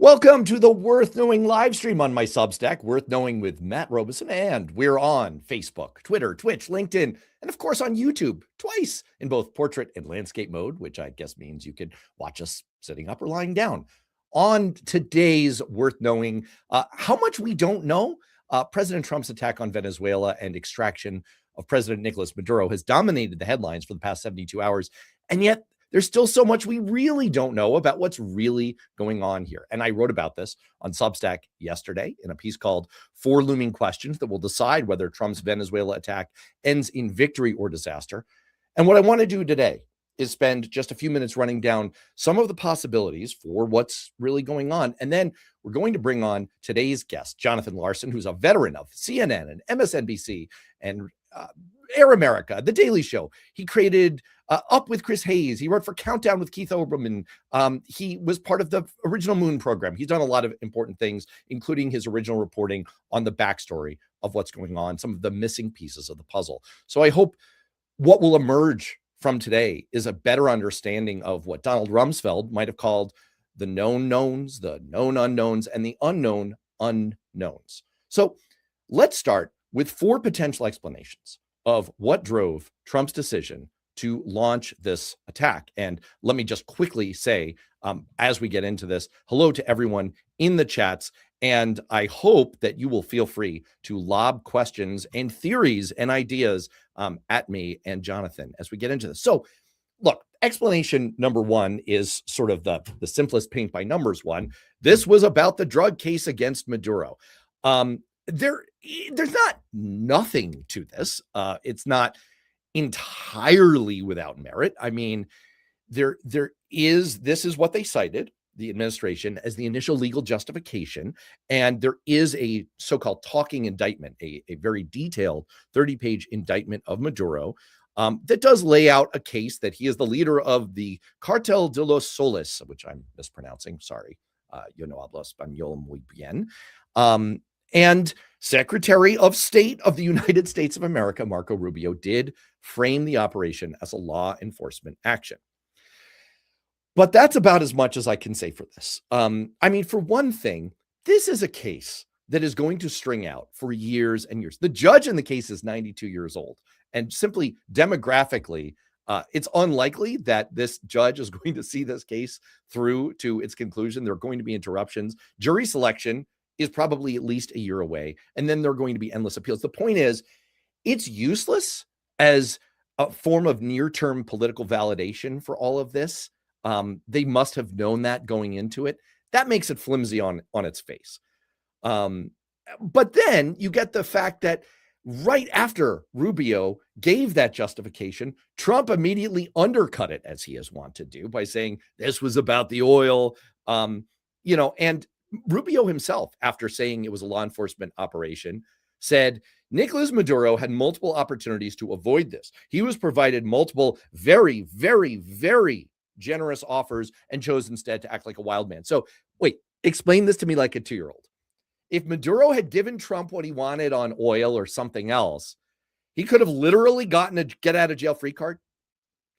Welcome to the Worth Knowing live stream on my Substack, Worth Knowing with Matt Robison, and we're on Facebook, Twitter, Twitch, LinkedIn, and of course on YouTube twice in both portrait and landscape mode, which I guess means you can watch us sitting up or lying down. On today's Worth Knowing, how much we don't know, President Trump's attack on Venezuela and extraction of President Nicolas Maduro has dominated the headlines for the past 72 hours, and yet there's still so much we really don't know about what's really going on here. And I wrote about this on Substack yesterday in a piece called Four Looming Questions That Will Decide Whether Trump's Venezuela Attack Ends in Victory or Disaster. And what I want to do today is spend just a few minutes running down some of the possibilities for what's really going on. And then we're going to bring on today's guest, Jonathan Larsen, who's a veteran of CNN and MSNBC and Air America, The Daily Show. He created Up with Chris Hayes. He wrote for Countdown with Keith Olbermann. He was part of the original Moon program. He's done a lot of important things, including his original reporting on the backstory of what's going on, some of the missing pieces of the puzzle. So I hope what will emerge from today is a better understanding of what Donald Rumsfeld might have called the known knowns, the known unknowns, and the unknown unknowns. So let's start with four potential explanations of what drove Trump's decision to launch this attack. And let me just quickly say, as we get into this, hello to everyone in the chats. And I hope that you will feel free to lob questions and theories and ideas at me and Jonathan as we get into this. So look, explanation number one is sort of the simplest paint by numbers one. This was about the drug case against Maduro. There's not nothing to this. It's not entirely without merit. I mean, this is what they cited, the administration, as the initial legal justification. And there is a so-called talking indictment, a very detailed 30-page indictment of Maduro that does lay out a case that he is the leader of the Cartel de los Soles, which I'm mispronouncing. Sorry. Yo no hablo español muy bien. And Secretary of State of the United States of America, Marco Rubio, did frame the operation as a law enforcement action. But that's about as much as I can say for this. I mean, for one thing, this is a case that is going to string out for years and years. The judge in the case is 92 years old. And simply demographically, it's unlikely that this judge is going to see this case through to its conclusion. There are going to be interruptions. Jury selection is probably at least a year away. And then there are going to be endless appeals. The point is, it's useless as a form of near-term political validation for all of this. They must have known that going into it. That makes it flimsy on its face. But then you get the fact that right after Rubio gave that justification, Trump immediately undercut it, as he is wont to do, by saying this was about the oil, and Rubio himself, after saying it was a law enforcement operation, said Nicolas Maduro had multiple opportunities to avoid this. He was provided multiple very, very, very generous offers and chose instead to act like a wild man. So wait, explain this to me like a 2-year-old. If Maduro had given Trump what he wanted on oil or something else, he could have literally gotten a get out of jail free card.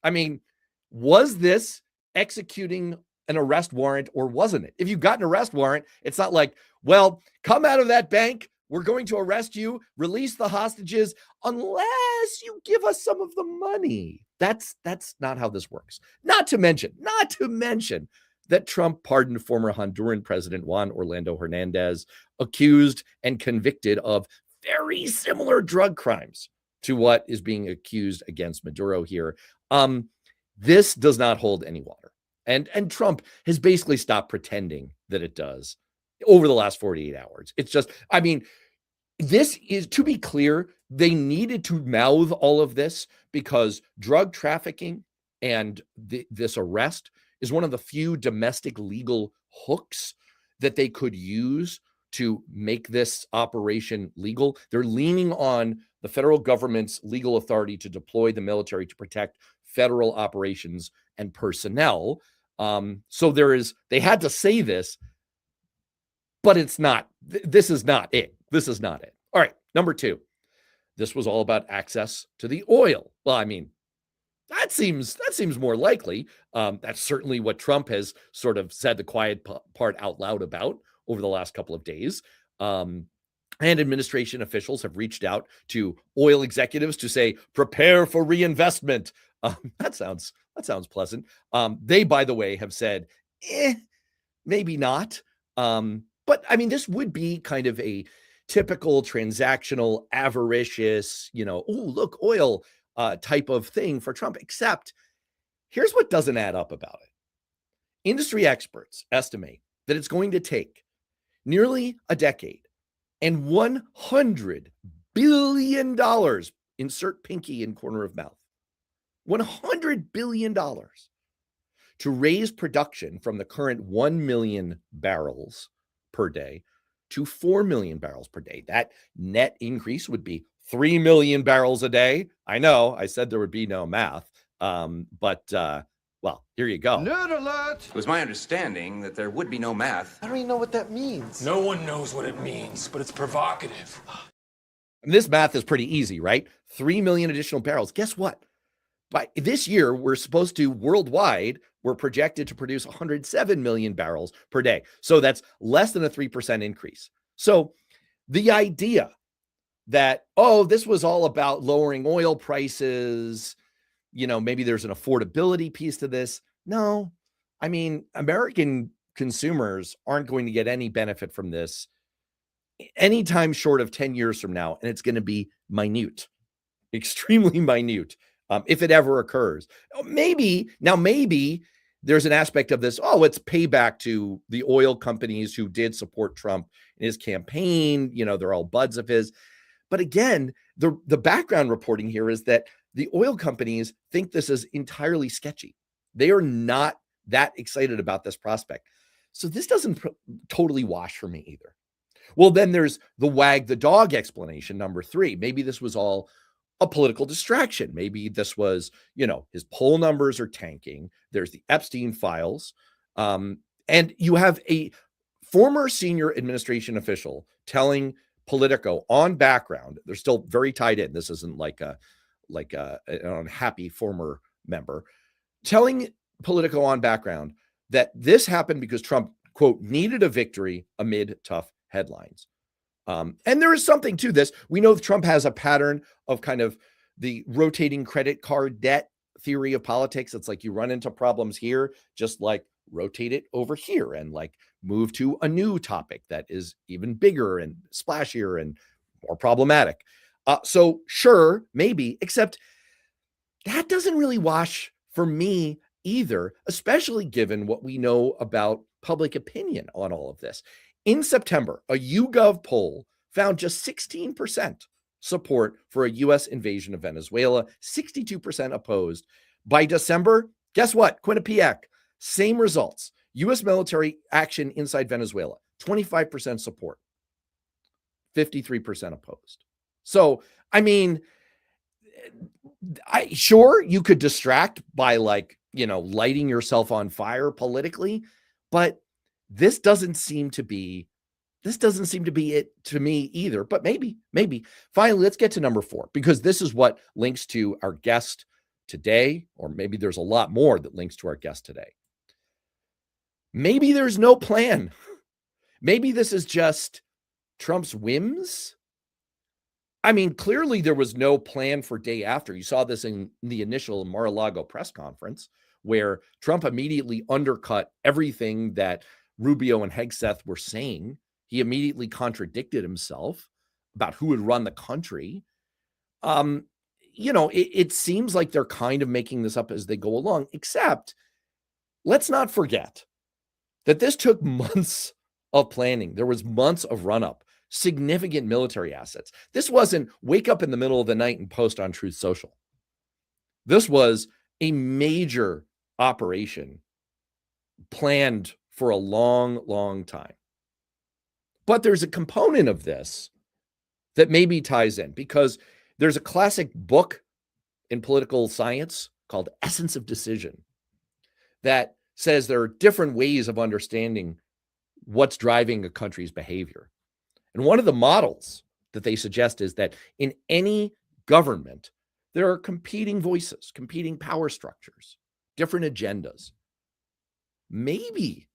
I mean, was this executing an arrest warrant or wasn't it? If you got an arrest warrant, it's not like, well, come out of that bank. We're going to arrest you, release the hostages, unless you give us some of the money. That's not how this works. Not to mention that Trump pardoned former Honduran President Juan Orlando Hernandez, accused and convicted of very similar drug crimes to what is being accused against Maduro here. This does not hold any water. And Trump has basically stopped pretending that it does over the last 48 hours. It's just, I mean, this is, to be clear, they needed to mouth all of this because drug trafficking and this arrest is one of the few domestic legal hooks that they could use to make this operation legal. They're leaning on the federal government's legal authority to deploy the military to protect federal operations and personnel. So they had to say this, but it's not, this is not it. This is not it. All right. Number two, this was all about access to the oil. Well, I mean, That seems more likely. That's certainly what Trump has sort of said the quiet part out loud about over the last couple of days. And administration officials have reached out to oil executives to say, prepare for reinvestment. That sounds pleasant. They, by the way, have said, maybe not. But I mean, this would be kind of a typical transactional, avaricious, oh, look, oil type of thing for Trump, except here's what doesn't add up about it. Industry experts estimate that it's going to take nearly a decade and $100 billion, insert pinky in corner of mouth, $100 billion to raise production from the current 1 million barrels per day to 4 million barrels per day. That net increase would be 3 million barrels a day. I know, I said there would be no math, but well, here you go. Nerd alert! It was my understanding that there would be no math. I don't even know what that means. No one knows what it means, but it's provocative. And this math is pretty easy, right? 3 million additional barrels. Guess what? By this year, we're supposed to, worldwide, we're projected to produce 107 million barrels per day. So that's less than a 3% increase. So the idea that, oh, this was all about lowering oil prices, maybe there's an affordability piece to this. No, I mean, American consumers aren't going to get any benefit from this anytime short of 10 years from now. And it's going to be minute, extremely minute. If it ever occurs. Maybe there's an aspect of this, it's payback to the oil companies who did support Trump in his campaign. They're all buds of his. But again, the background reporting here is that the oil companies think this is entirely sketchy. They are not that excited about this prospect. So this doesn't totally wash for me either. Well, then there's the wag the dog explanation, number 3. Maybe this was all a political distraction. Maybe this was, his poll numbers are tanking. There's the Epstein files. And you have a former senior administration official telling Politico on background, they're still very tied in. This isn't like an unhappy former member, telling Politico on background that this happened because Trump, quote, needed a victory amid tough headlines. And there is something to this. We know Trump has a pattern of kind of the rotating credit card debt theory of politics. It's like you run into problems here, just like rotate it over here and like move to a new topic that is even bigger and splashier and more problematic. So sure, maybe, except that doesn't really wash for me either, especially given what we know about public opinion on all of this. In September, a YouGov poll found just 16% support for a U.S. invasion of Venezuela, 62% opposed. By December, guess what? Quinnipiac, same results. U.S. military action inside Venezuela, 25% support, 53% opposed. So, I mean, sure, you could distract by lighting yourself on fire politically, but this doesn't seem to be it to me either, but maybe. Finally, let's get to number 4, because this is what links to our guest today, or maybe there's a lot more that links to our guest today. Maybe there's no plan. Maybe this is just Trump's whims. I mean, clearly there was no plan for day after. You saw this in the initial Mar-a-Lago press conference, where Trump immediately undercut everything that Rubio and Hegseth were saying. He immediately contradicted himself about who would run the country. It seems like they're kind of making this up as they go along, except let's not forget that this took months of planning. There was months of run-up, significant military assets. This wasn't wake up in the middle of the night and post on Truth Social. This was a major operation planned for a long, long time. But there's a component of this that maybe ties in, because there's a classic book in political science called Essence of Decision that says there are different ways of understanding what's driving a country's behavior. And one of the models that they suggest is that in any government, There are competing voices, competing power structures, different agendas. Maybe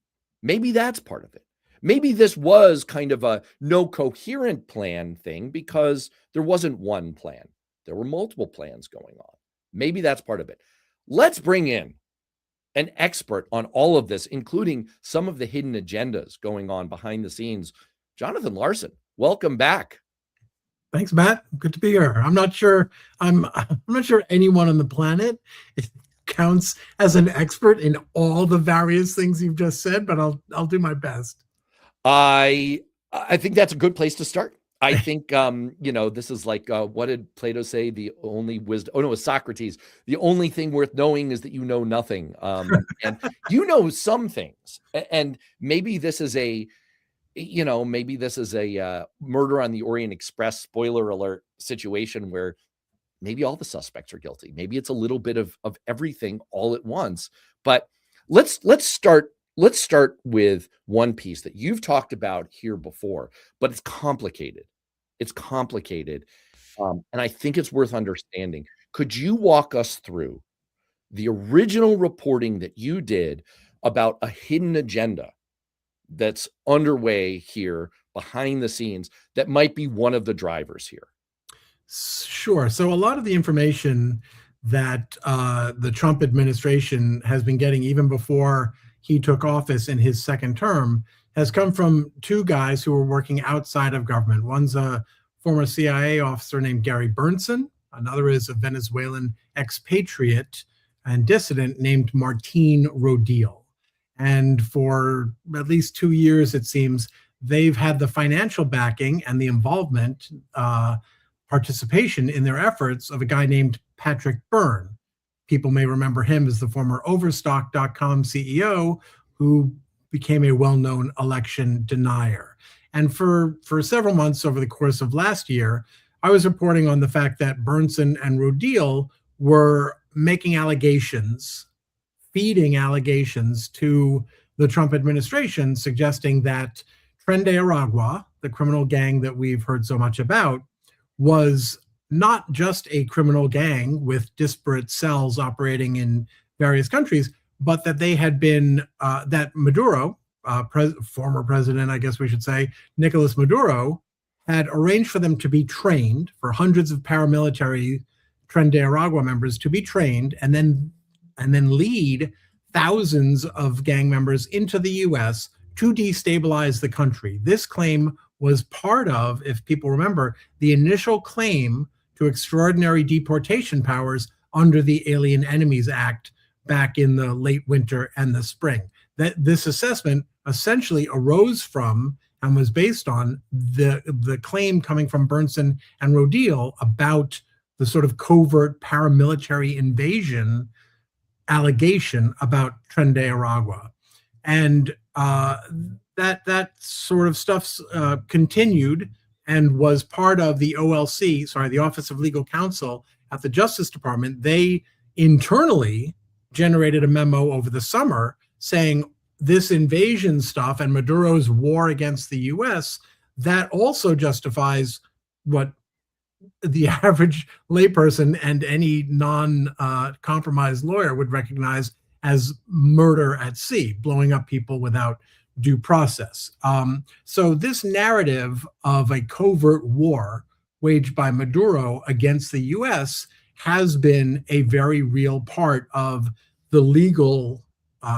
that's part of it. Maybe this was kind of a no coherent plan thing because there wasn't one plan. There were multiple plans going on. Maybe that's part of it. Let's bring in an expert on all of this, including some of the hidden agendas going on behind the scenes. Jonathan Larsen, welcome back. Thanks, Matt. Good to be here. I'm not sure anyone on the planet counts as an expert in all the various things you've just said, but I'll do my best. I think that's a good place to start. I think this is like what did Plato say? The only wisdom. Oh no, it was Socrates. The only thing worth knowing is that you know nothing. And you know some things, and maybe this is a Murder on the Orient Express spoiler alert situation where maybe all the suspects are guilty. Maybe it's a little bit of everything all at once. But let's start with one piece that you've talked about here before, but it's complicated. And I think it's worth understanding. Could you walk us through the original reporting that you did about a hidden agenda that's underway here behind the scenes that might be one of the drivers here? Sure. So a lot of the information that the Trump administration has been getting even before he took office in his second term has come from two guys who are working outside of government. One's a former CIA officer named Gary Bernson. Another is a Venezuelan expatriate and dissident named Martin Rodil. And for at least 2 years, it seems, they've had the financial backing and the involvement, participation in their efforts of a guy named Patrick Byrne. People may remember him as the former Overstock.com CEO who became a well-known election denier. And for several months over the course of last year, I was reporting on the fact that Bernson and Rodil were making allegations, feeding allegations to the Trump administration, suggesting that Tren de Aragua, the criminal gang that we've heard so much about, was not just a criminal gang with disparate cells operating in various countries, but that they had been, that Maduro, former president, I guess we should say, Nicolas Maduro, had arranged for them to be trained, for hundreds of paramilitary Tren de Aragua members to be trained and then lead thousands of gang members into the US to destabilize the country. This claim was part of, if people remember, the initial claim to extraordinary deportation powers under the Alien Enemies Act back in the late winter and the spring. That this assessment essentially arose from and was based on the claim coming from Bernson and Rodil about the sort of covert paramilitary invasion allegation about Tren de Aragua. And that sort of stuff continued and was part of the OLC, the Office of Legal Counsel at the Justice Department. They internally generated a memo over the summer saying this invasion stuff and Maduro's war against the US, that also justifies what the average layperson and any non-compromised lawyer would recognize as murder at sea, blowing up people without due process. So this narrative of a covert war waged by Maduro against the US has been a very real part of the legal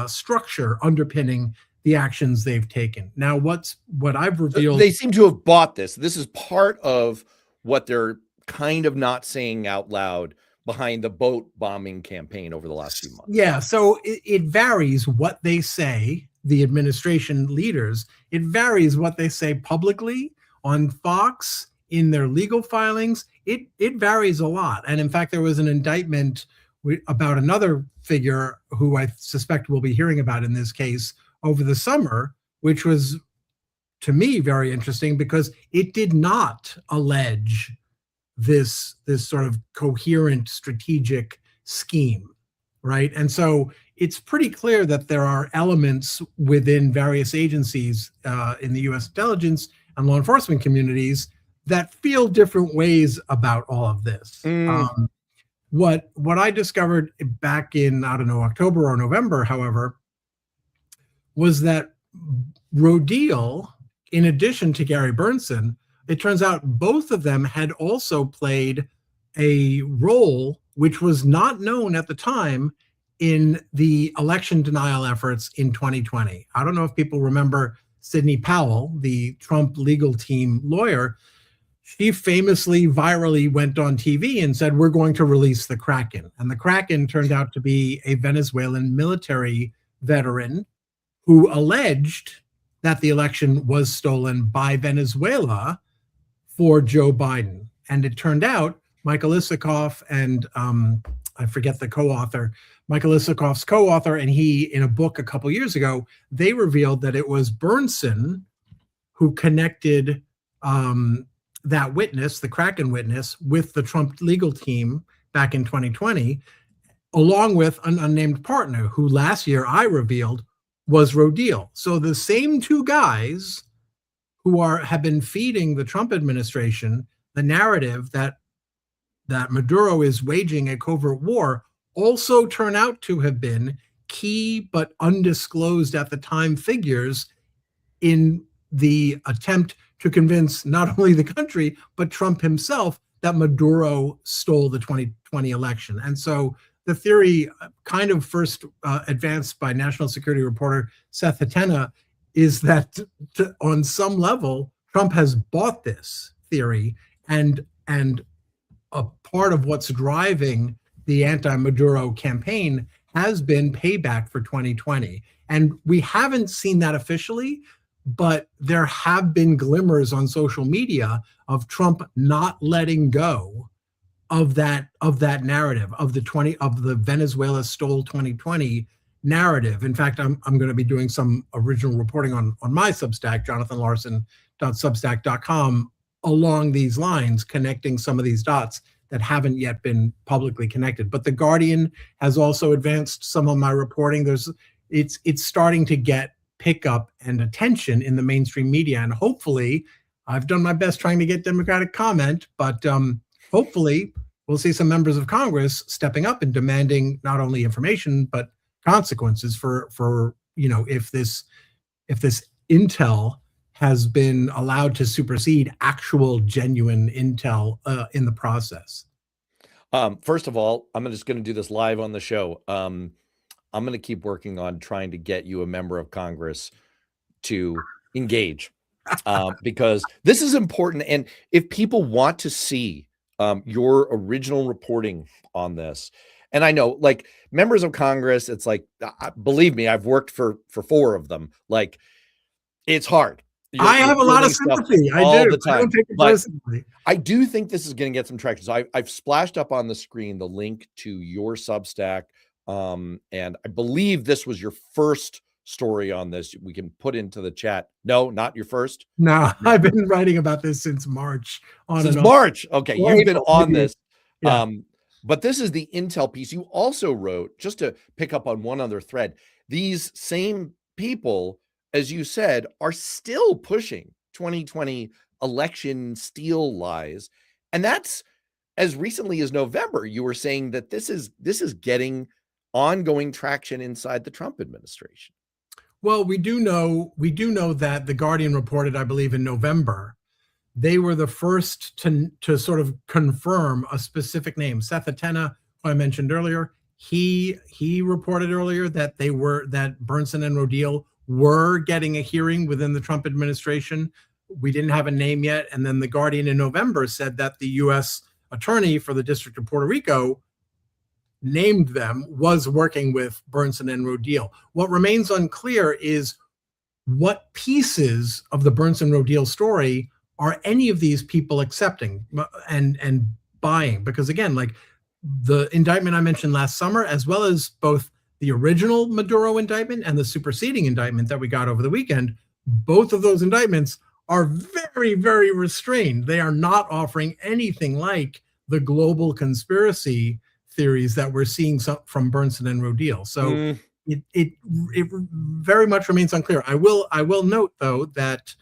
structure underpinning the actions they've taken. Now, what I've revealed... They seem to have bought this. This is part of what they're kind of not saying out loud behind the boat bombing campaign over the last few months. Yeah, so it varies what they say, the administration leaders. It varies what they say publicly on Fox, in their legal filings. It varies a lot. And in fact, there was an indictment about another figure who I suspect we'll be hearing about in this case over the summer, which was, to me, very interesting because it did not allege this sort of coherent strategic scheme, right? And so it's pretty clear that there are elements within various agencies in the U.S. intelligence and law enforcement communities that feel different ways about all of this. What I discovered back in, I don't know, October or November, however, was that Rodil, in addition to Gary Bernson, it turns out both of them had also played a role which was not known at the time in the election denial efforts in 2020. I don't know if people remember Sidney Powell, the Trump legal team lawyer. She famously virally went on TV and said, we're going to release the Kraken. And the Kraken turned out to be a Venezuelan military veteran who alleged that the election was stolen by Venezuela for Joe Biden. And it turned out Michael Isikoff and I forget the co-author, Michael Isikoff's co-author, and he, in a book a couple years ago, they revealed that it was Bernson who connected that witness, the Kraken witness, with the Trump legal team back in 2020, along with an unnamed partner who last year I revealed was Rodil. So the same two guys who have been feeding the Trump administration the narrative that Maduro is waging a covert war also turn out to have been key but undisclosed at the time figures in the attempt to convince not only the country, but Trump himself that Maduro stole the 2020 election. And so the theory kind of first advanced by national security reporter Seth Hatena is that on some level, Trump has bought this theory, and a part of what's driving the anti-Maduro campaign has been payback for 2020. And we haven't seen that officially, but there have been glimmers on social media of Trump not letting go of that narrative of the Venezuela stole 2020 narrative. In fact, I'm going to be doing some original reporting on my Substack, jonathanlarsen.substack.com, along these lines, connecting some of these dots that haven't yet been publicly connected. But The Guardian has also advanced some of my reporting. It's starting to get pickup and attention in the mainstream media, and hopefully, I've done my best trying to get Democratic comment, but hopefully we'll see some members of Congress stepping up and demanding not only information but consequences for if this intel has been allowed to supersede actual genuine intel in the process. First of all, I'm just going to do this live on the show. I'm going to keep working on trying to get you a member of Congress to engage because this is important. And if people want to see your original reporting on this, and I know like members of Congress, it's like, believe me, I've worked for 4 of them. Like it's hard. I have a lot of sympathy. I do. I don't take it personally. I do think this is going to get some traction. So I've splashed up on the screen the link to your Substack. And I believe this was your first story on this. We can put into the chat. No, not your first. No, I've been writing about this since March. Since March. Okay. You've been on this. Yeah. But this is the intel piece. You also wrote, just to pick up on one other thread, these same people, as you said, are still pushing 2020 election steal lies. And that's as recently as November, you were saying that this is getting ongoing traction inside the Trump administration. Well, we do know that The Guardian reported, I believe in November, they were the first to sort of confirm a specific name. Seth Hatena, who I mentioned earlier, he reported earlier that that Bernson and Rodil were getting a hearing within the Trump administration. We didn't have a name yet. And then The Guardian in November said that the U.S. attorney for the District of Puerto Rico named them, was working with Bernson and Rodil. What remains unclear is what pieces of the Bernson-Rodil story are any of these people accepting and buying? Because again, like the indictment I mentioned last summer, as well as both the original Maduro indictment and the superseding indictment that we got over the weekend, both of those indictments are very, very restrained. They are not offering anything like the global conspiracy theories that we're seeing from Bernson and Rodil. So it very much remains unclear. I will note though that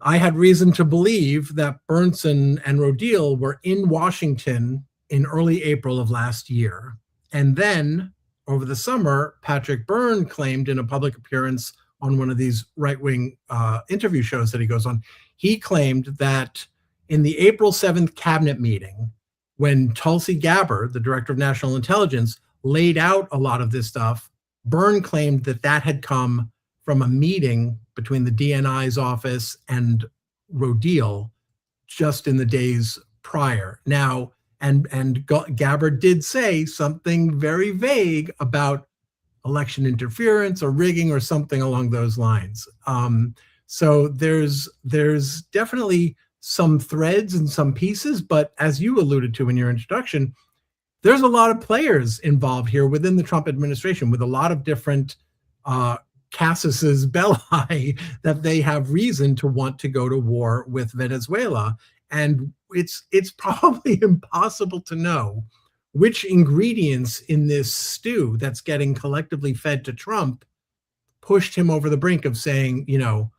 I had reason to believe that Bernson and Rodil were in Washington in early April of last year. And then over the summer, Patrick Byrne claimed in a public appearance on one of these right-wing interview shows that he goes on, he claimed that in the April 7th cabinet meeting, when Tulsi Gabbard, the director of national intelligence, laid out a lot of this stuff, Byrne claimed that that had come from a meeting between the DNI's office and Rodil just in the days prior. Now, and Gabbard did say something very vague about election interference or rigging or something along those lines. So there's definitely some threads and some pieces, but as you alluded to in your introduction, there's a lot of players involved here within the Trump administration with a lot of different casus belli that they have reason to want to go to war with Venezuela. And it's probably impossible to know which ingredients in this stew that's getting collectively fed to Trump pushed him over the brink of saying, you know,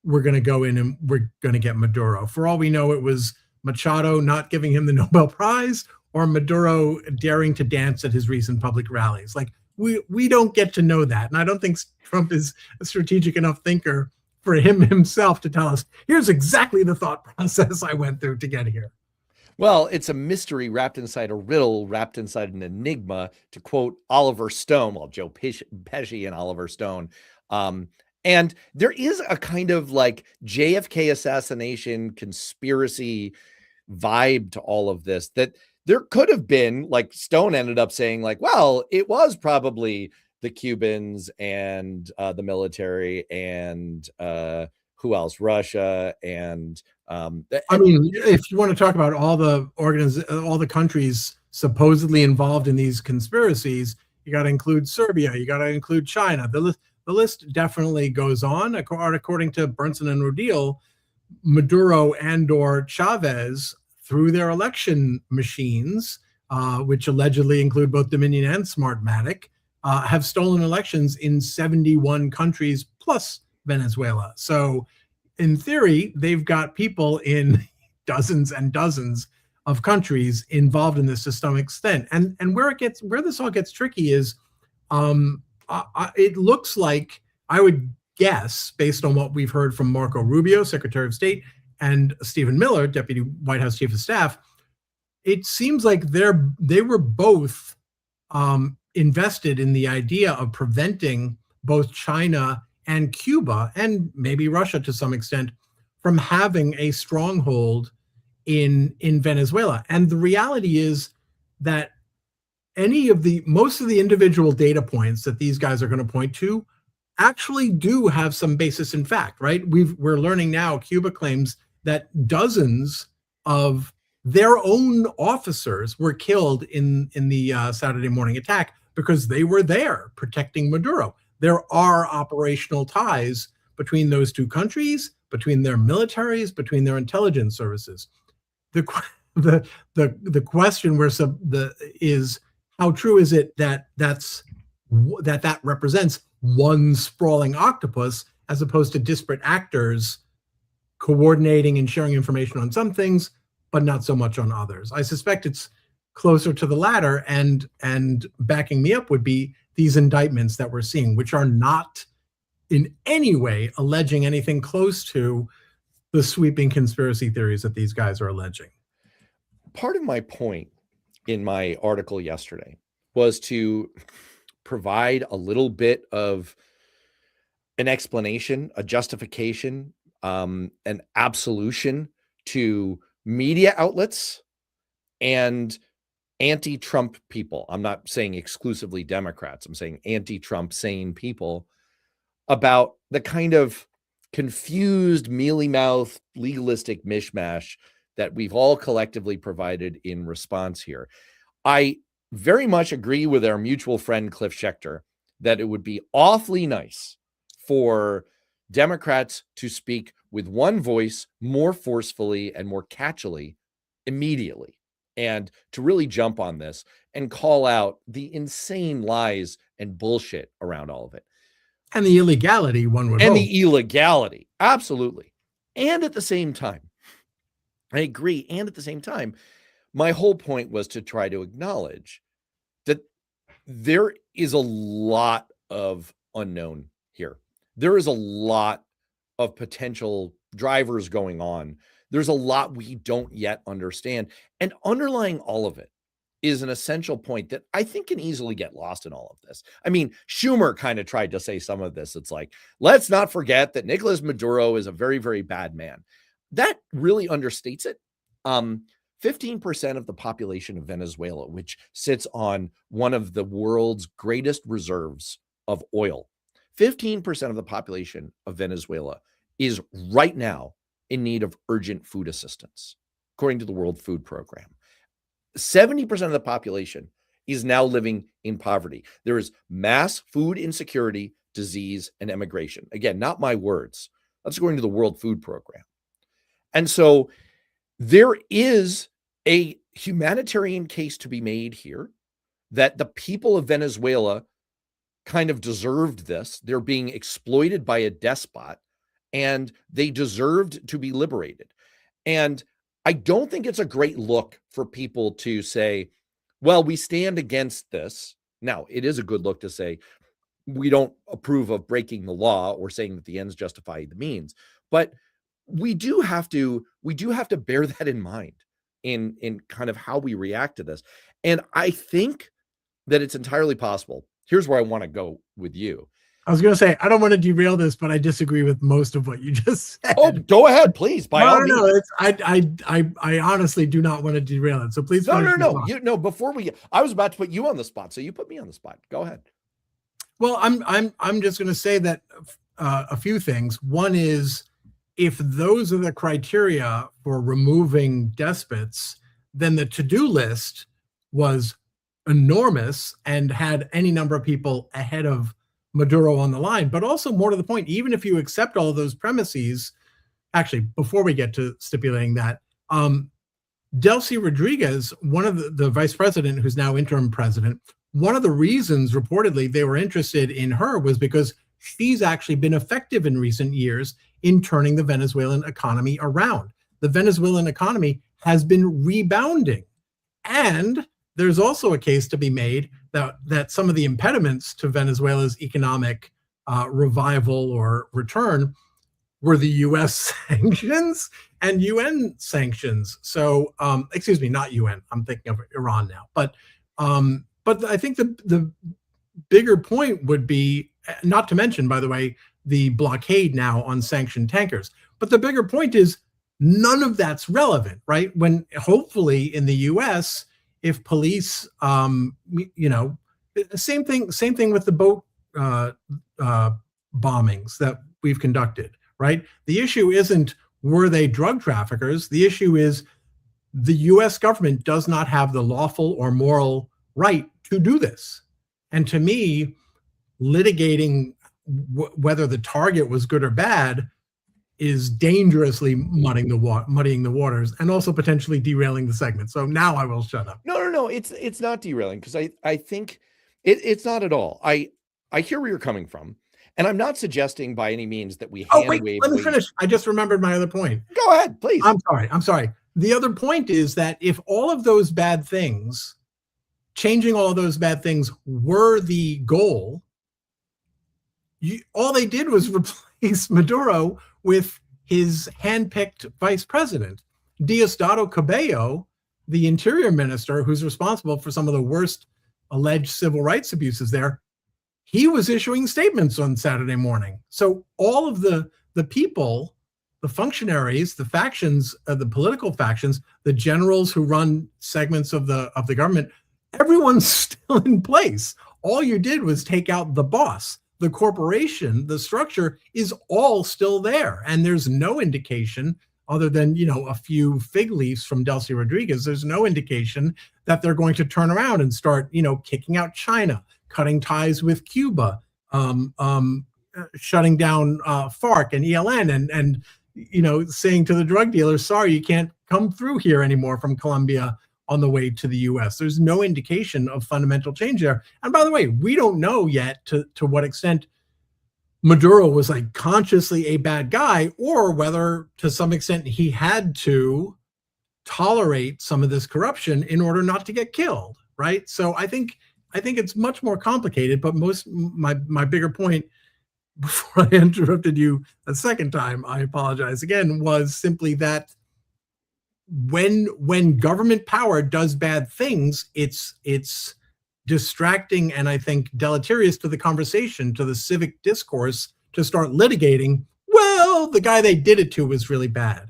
we're going to go in and we're going to get Maduro. For all we know, it was Machado not giving him the Nobel Prize or Maduro daring to dance at his recent public rallies. Like, we don't get to know that. And I don't think Trump is a strategic enough thinker for him himself to tell us, here's exactly the thought process I went through to get here. Well, it's a mystery wrapped inside a riddle, wrapped inside an enigma, to quote Oliver Stone, well, Joe Pesci and Oliver Stone. And there is a kind of like JFK assassination conspiracy vibe to all of this, that there could have been, like Stone ended up saying, like, well, it was probably the Cubans and the military and who else? Russia and I mean, if you want to talk about all the countries supposedly involved in these conspiracies, you got to include Serbia, you got to include China. The list definitely goes on. According to Bernstein and Rodil, Maduro and/or Chavez, through their election machines, which allegedly include both Dominion and Smartmatic, have stolen elections in 71 countries plus Venezuela. So in theory, they've got people in dozens and dozens of countries involved in this to some extent. And where this all gets tricky is, it looks like, I would guess, based on what we've heard from Marco Rubio, Secretary of State, and Stephen Miller, Deputy White House Chief of Staff, it seems like they were both invested in the idea of preventing both China and Cuba, and maybe Russia to some extent, from having a stronghold in Venezuela. And the reality is that most of the individual data points that these guys are going to point to actually do have some basis in fact, right? We're learning now, Cuba claims that dozens of their own officers were killed in the Saturday morning attack because they were there protecting Maduro. There are operational ties between those two countries, between their militaries, between their intelligence services. The question is how true is it that represents one sprawling octopus as opposed to disparate actors coordinating and sharing information on some things, but not so much on others? I suspect it's closer to the latter, and backing me up would be these indictments that we're seeing, which are not in any way alleging anything close to the sweeping conspiracy theories that these guys are alleging. Part of my point in my article yesterday was to provide a little bit of an explanation, a justification, an absolution to media outlets and anti-Trump people. I'm not saying exclusively Democrats. I'm saying anti-Trump sane people, about the kind of confused, mealy-mouthed, legalistic mishmash that we've all collectively provided in response here. I very much agree with our mutual friend Cliff Schechter that it would be awfully nice for Democrats to speak with one voice more forcefully and more catchily immediately, and to really jump on this and call out the insane lies and bullshit around all of it. And the illegality, one would hope. The illegality, absolutely. And at the same time, I agree. And at the same time, my whole point was to try to acknowledge that there is a lot of unknown here. There is a lot of potential drivers going on. There's a lot we don't yet understand. And underlying all of it is an essential point that I think can easily get lost in all of this. I mean, Schumer kind of tried to say some of this. It's like, let's not forget that Nicolas Maduro is a very, very bad man. That really understates it. 15% of the population of Venezuela, which sits on one of the world's greatest reserves of oil, 15% of the population of Venezuela is right now in need of urgent food assistance, according to the World Food Program. 70% of the population is now living in poverty. There is mass food insecurity, disease, and emigration. Again, not my words. That's according to the World Food Program. And so there is a humanitarian case to be made here that the people of Venezuela kind of deserved this. They're being exploited by a despot, and they deserved to be liberated. And I don't think it's a great look for people to say, well, we stand against this. Now, it is a good look to say we don't approve of breaking the law or saying that the ends justify the means. But we do have to bear that in mind in kind of how we react to this. And I think that it's entirely possible. Here's where I want to go with you. I was going to say, I don't want to derail this, but I disagree with most of what you just said. Oh, go ahead, please. By all means. No, I honestly do not want to derail it. So please. No. Before I was about to put you on the spot, so you put me on the spot. Go ahead. Well, I'm just going to say that a few things. One is, if those are the criteria for removing despots, then the to-do list was enormous and had any number of people ahead of Maduro on the line. But also, more to the point, even if you accept all of those premises, actually, before we get to stipulating that, Delcy Rodriguez, one of the vice president, who's now interim president, one of the reasons reportedly they were interested in her was because she's actually been effective in recent years in turning the Venezuelan economy around. The Venezuelan economy has been rebounding. And there's also a case to be made that some of the impediments to Venezuela's economic revival or return were the U.S. sanctions and UN sanctions. So, excuse me, not UN. I'm thinking of Iran now. But I think the bigger point would be, not to mention, by the way, the blockade now on sanctioned tankers. But the bigger point is none of that's relevant, right? When hopefully in the U.S., if police, same thing with the boat bombings that we've conducted, right? The issue isn't were they drug traffickers. The issue is the U.S. government does not have the lawful or moral right to do this. And to me, litigating whether the target was good or bad is dangerously muddying the waters and also potentially derailing the segment. So now I will shut up. No. It's not derailing, because I think it's not at all. I hear where you're coming from, and I'm not suggesting by any means that we hand wave. Let me finish. I just remembered my other point. Go ahead, please. I'm sorry. The other point is that if all of those bad things, changing all of those bad things were the goal, all they did was replace Maduro with his handpicked vice president. Diosdado Cabello, the interior minister who's responsible for some of the worst alleged civil rights abuses there, he was issuing statements on Saturday morning. So all of the people, the functionaries, the factions, the political factions, the generals who run segments of the government, everyone's still in place. All you did was take out the boss. The corporation, the structure is all still there. And there's no indication, other than, a few fig leaves from Delcy Rodriguez, there's no indication that they're going to turn around and start, kicking out China, cutting ties with Cuba, shutting down FARC and ELN and saying to the drug dealers, sorry, you can't come through here anymore from Colombia on the way to the U.S. There's no indication of fundamental change there. And by the way, we don't know yet to what extent Maduro was consciously a bad guy, or whether to some extent he had to tolerate some of this corruption in order not to get killed, right? So I think it's much more complicated. But my bigger point, before I interrupted you a second time, I apologize again, was simply that when government power does bad things, it's distracting and I think deleterious to the conversation, to the civic discourse, to start litigating, well, the guy they did it to was really bad.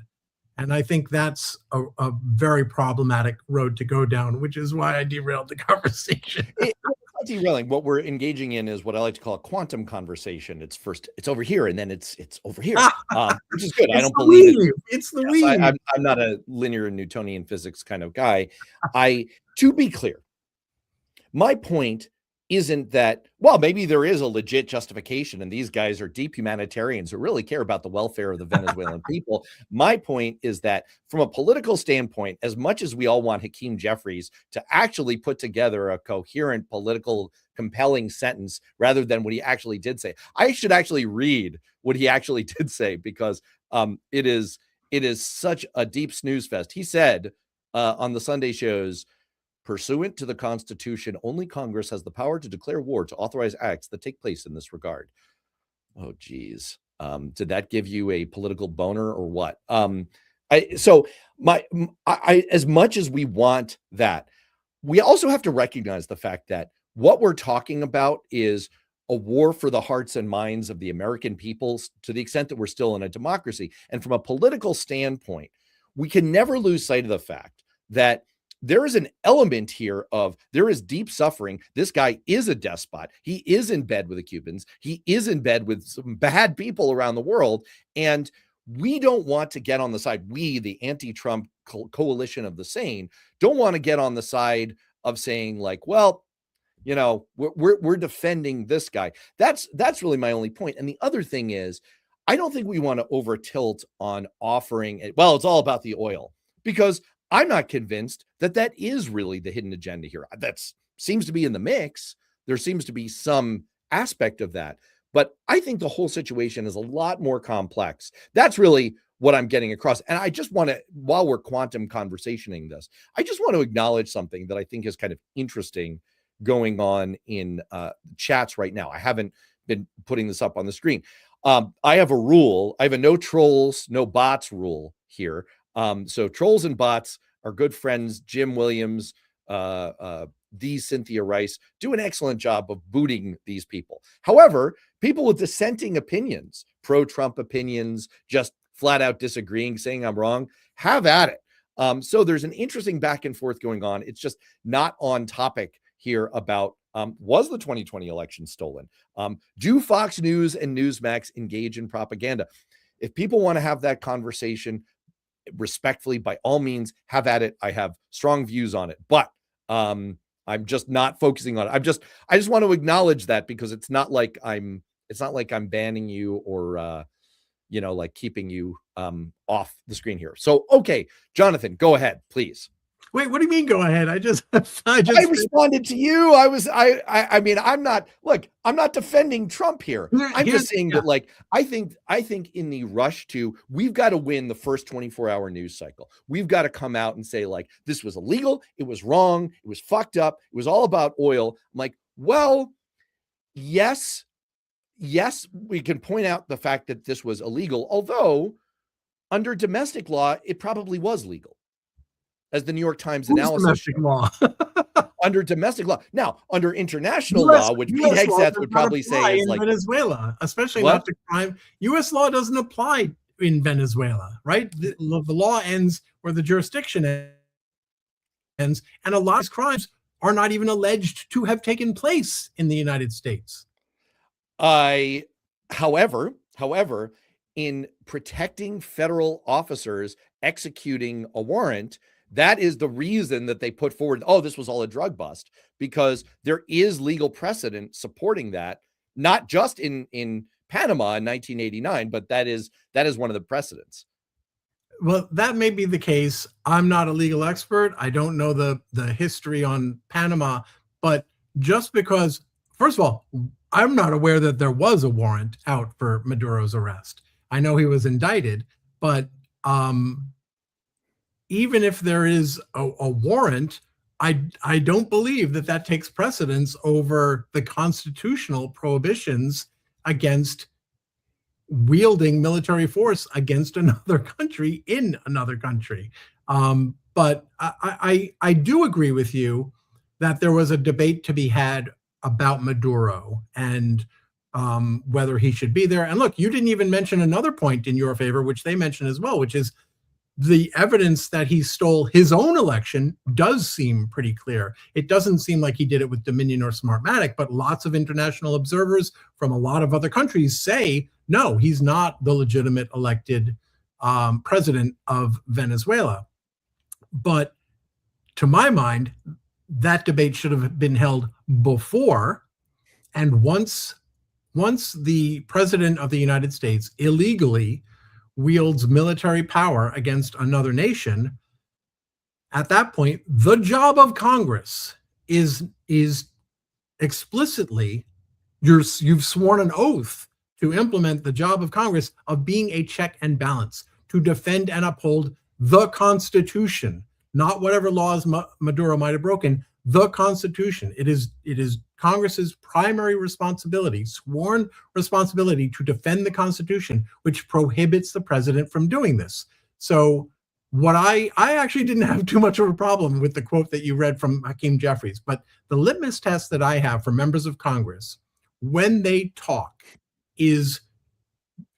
And I think that's a very problematic road to go down, which is why I derailed the conversation. It's not derailing. What we're engaging in is what I like to call a quantum conversation. It's first, it's over here, and then it's over here, which is good. I don't believe it. It's the weave. I'm not a linear Newtonian physics kind of guy. To be clear, my point isn't that, well, maybe there is a legit justification and these guys are deep humanitarians who really care about the welfare of the Venezuelan people. My point is that from a political standpoint, as much as we all want Hakeem Jeffries to actually put together a coherent, political, compelling sentence rather than what he actually did say, I should actually read what he actually did say, because it is such a deep snooze fest. He said on the Sunday shows, pursuant to the Constitution, only Congress has the power to declare war, to authorize acts that take place in this regard. Oh, geez. Did that give you a political boner or what? As much as we want that, we also have to recognize the fact that what we're talking about is a war for the hearts and minds of the American people, to the extent that we're still in a democracy. And from a political standpoint, we can never lose sight of the fact that there is an element here of, there is deep suffering. This guy is a despot. He is in bed with the Cubans. He is in bed with some bad people around the world. And we don't want to get on the side, we, the anti-Trump coalition of the sane, don't want to get on the side of saying like, well, you know, we're defending this guy. That's really my only point. And the other thing is, I don't think we want to over tilt on offering it. Well, it's all about the oil, because I'm not convinced that that is really the hidden agenda here. That seems to be in the mix. There seems to be some aspect of that, but I think the whole situation is a lot more complex. That's really what I'm getting across. And I just want to, while we're quantum conversationing this, I just want to acknowledge something that I think is kind of interesting going on in chats right now. I haven't been putting this up on the screen. I have a rule. I have a no trolls, no bots rule here. So trolls and bots are good friends. Jim Williams, Cynthia Rice do an excellent job of booting these people. However, people with dissenting opinions, pro-Trump opinions, just flat out disagreeing, saying I'm wrong, have at it. So there's an interesting back and forth going on. It's just not on topic here about was the 2020 election stolen? Do Fox News and Newsmax engage in propaganda? If people want to have that conversation respectfully, by all means, have at it. I have strong views on it, but I'm just not focusing on it. I just want to acknowledge that, because it's not like I'm banning you or like keeping you off the screen here. So okay, Jonathan, go ahead, please. Wait, what do you mean go ahead? I responded to you. I mean, I'm not defending Trump here. I'm just saying that, like, I think in the rush to, we've got to win the first 24-hour news cycle. We've got to come out and say, like, this was illegal, it was wrong, it was fucked up, it was all about oil. I'm like, well, yes, we can point out the fact that this was illegal, although under domestic law, it probably was legal, as the New York Times analysis domestic law. Under domestic law. Now, under international law, which Pete Hegseth would probably say is like Venezuela, especially what? Not the crime. U.S. law doesn't apply in Venezuela, right? The law ends where the jurisdiction ends, and a lot of crimes are not even alleged to have taken place in the United States. However, in protecting federal officers executing a warrant, that is the reason that they put forward, oh, this was all a drug bust, because there is legal precedent supporting that, not just in Panama in 1989, but that is one of the precedents. Well, that may be the case. I'm not a legal expert. I don't know the history on Panama, but just because, first of all, I'm not aware that there was a warrant out for Maduro's arrest. I know he was indicted, but even if there is a warrant, I don't believe that takes precedence over the constitutional prohibitions against wielding military force against another country in another country. But I do agree with you that there was a debate to be had about Maduro and whether he should be there. And look, you didn't even mention another point in your favor, which they mentioned as well, which is the evidence that he stole his own election does seem pretty clear. It doesn't seem like he did it with Dominion or Smartmatic, but lots of international observers from a lot of other countries say, no, he's not the legitimate elected president of Venezuela. But to my mind, that debate should have been held before. And once the president of the United States illegally wields military power against another nation, at that point, the job of Congress is explicitly, you've sworn an oath to implement the job of Congress of being a check and balance, to defend and uphold the Constitution, not whatever laws Maduro might have broken, the Constitution. It is Congress's primary responsibility, sworn responsibility, to defend the Constitution, which prohibits the president from doing this. So what I actually didn't have too much of a problem with the quote that you read from Hakeem Jeffries, but the litmus test that I have for members of Congress when they talk is,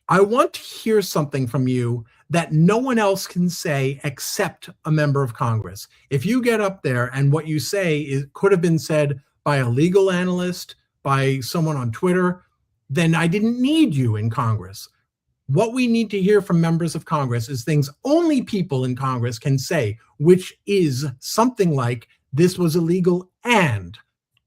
I want to hear something from you that no one else can say except a member of Congress. If you get up there and what you say could have been said by a legal analyst, by someone on Twitter, then I didn't need you in Congress. What we need to hear from members of Congress is things only people in Congress can say, which is something like, this was illegal and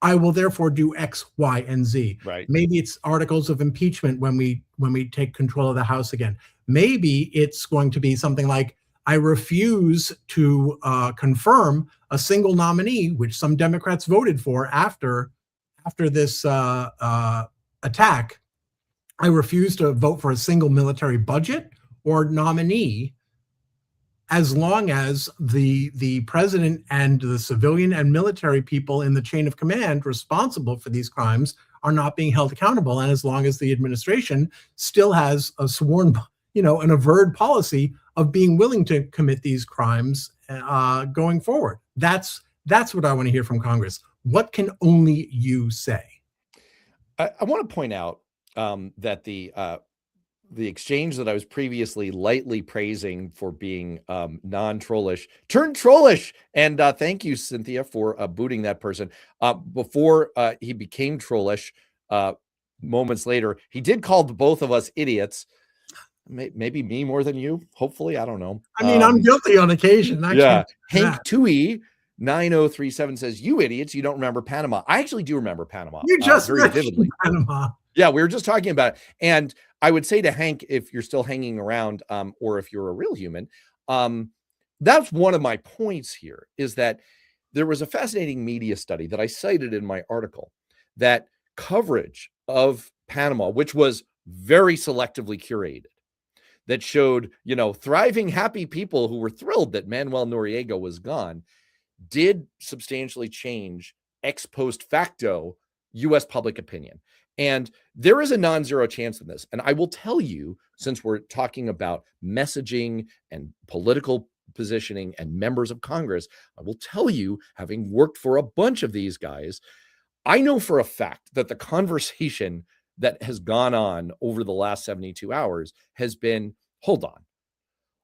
I will therefore do X, Y, and Z. Right. Maybe it's articles of impeachment when we take control of the House again. Maybe it's going to be something like, I refuse to confirm a single nominee, which some Democrats voted for after this attack. I refuse to vote for a single military budget or nominee as long as the president and the civilian and military people in the chain of command responsible for these crimes are not being held accountable, and as long as the administration still has a sworn, an averred policy of being willing to commit these crimes going forward. That's what I want to hear from Congress. What can only you say? I want to point out that the exchange that I was previously lightly praising for being non-trollish turned trollish. And thank you, Cynthia, for booting that person. Before he became trollish, moments later, he did call both of us idiots. Maybe me more than you, hopefully. I don't know. I mean, I'm guilty on occasion. Yeah. Hank Tui 9037 says, you idiots, you don't remember Panama. I actually do remember Panama. You just very vividly. Panama. Yeah, we were just talking about it. And I would say to Hank, if you're still hanging around, or if you're a real human, that's one of my points here, is that there was a fascinating media study that I cited in my article that coverage of Panama, which was very selectively curated, that showed, thriving, happy people who were thrilled that Manuel Noriega was gone, did substantially change ex post facto U.S. public opinion. And there is a non-zero chance in this. And I will tell you, since we're talking about messaging and political positioning and members of Congress, I will tell you, having worked for a bunch of these guys, I know for a fact that the conversation that has gone on over the last 72 hours has been, hold on,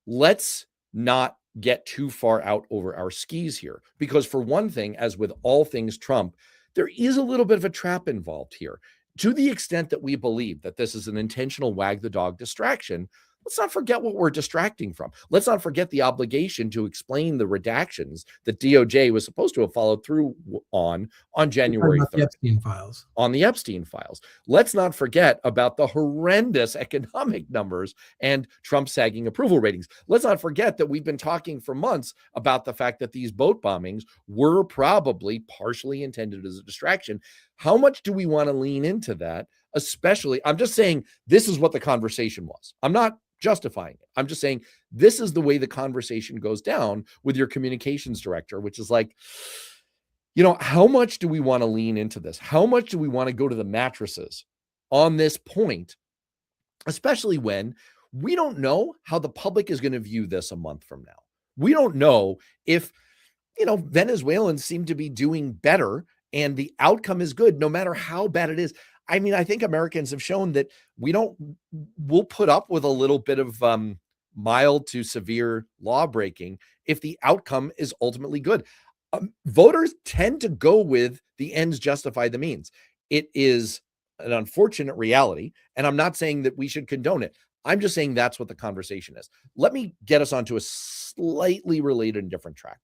let's not get too far out over our skis here. Because for one thing, as with all things Trump, there is a little bit of a trap involved here. To the extent that we believe that this is an intentional wag the dog distraction, let's not forget what we're distracting from. Let's not forget the obligation to explain the redactions that DOJ was supposed to have followed through on January 3rd. The Epstein files. On the Epstein files. Let's not forget about the horrendous economic numbers and Trump sagging approval ratings. Let's not forget that we've been talking for months about the fact that these boat bombings were probably partially intended as a distraction. How much do we want to lean into that especially, I'm just saying this is what the conversation was. I'm not justifying it. I'm just saying this is the way the conversation goes down with your communications director, which is like, how much do we want to lean into this? How much do we want to go to the mattresses on this point, especially when we don't know how the public is going to view this a month from now? We don't know if, Venezuelans seem to be doing better and the outcome is good, no matter how bad it is. I mean, I think Americans have shown that we'll put up with a little bit of mild to severe law breaking if the outcome is ultimately good. Voters tend to go with the ends justify the means. It is an unfortunate reality, and I'm not saying that we should condone it. I'm just saying that's what the conversation is. Let me get us onto a slightly related and different track.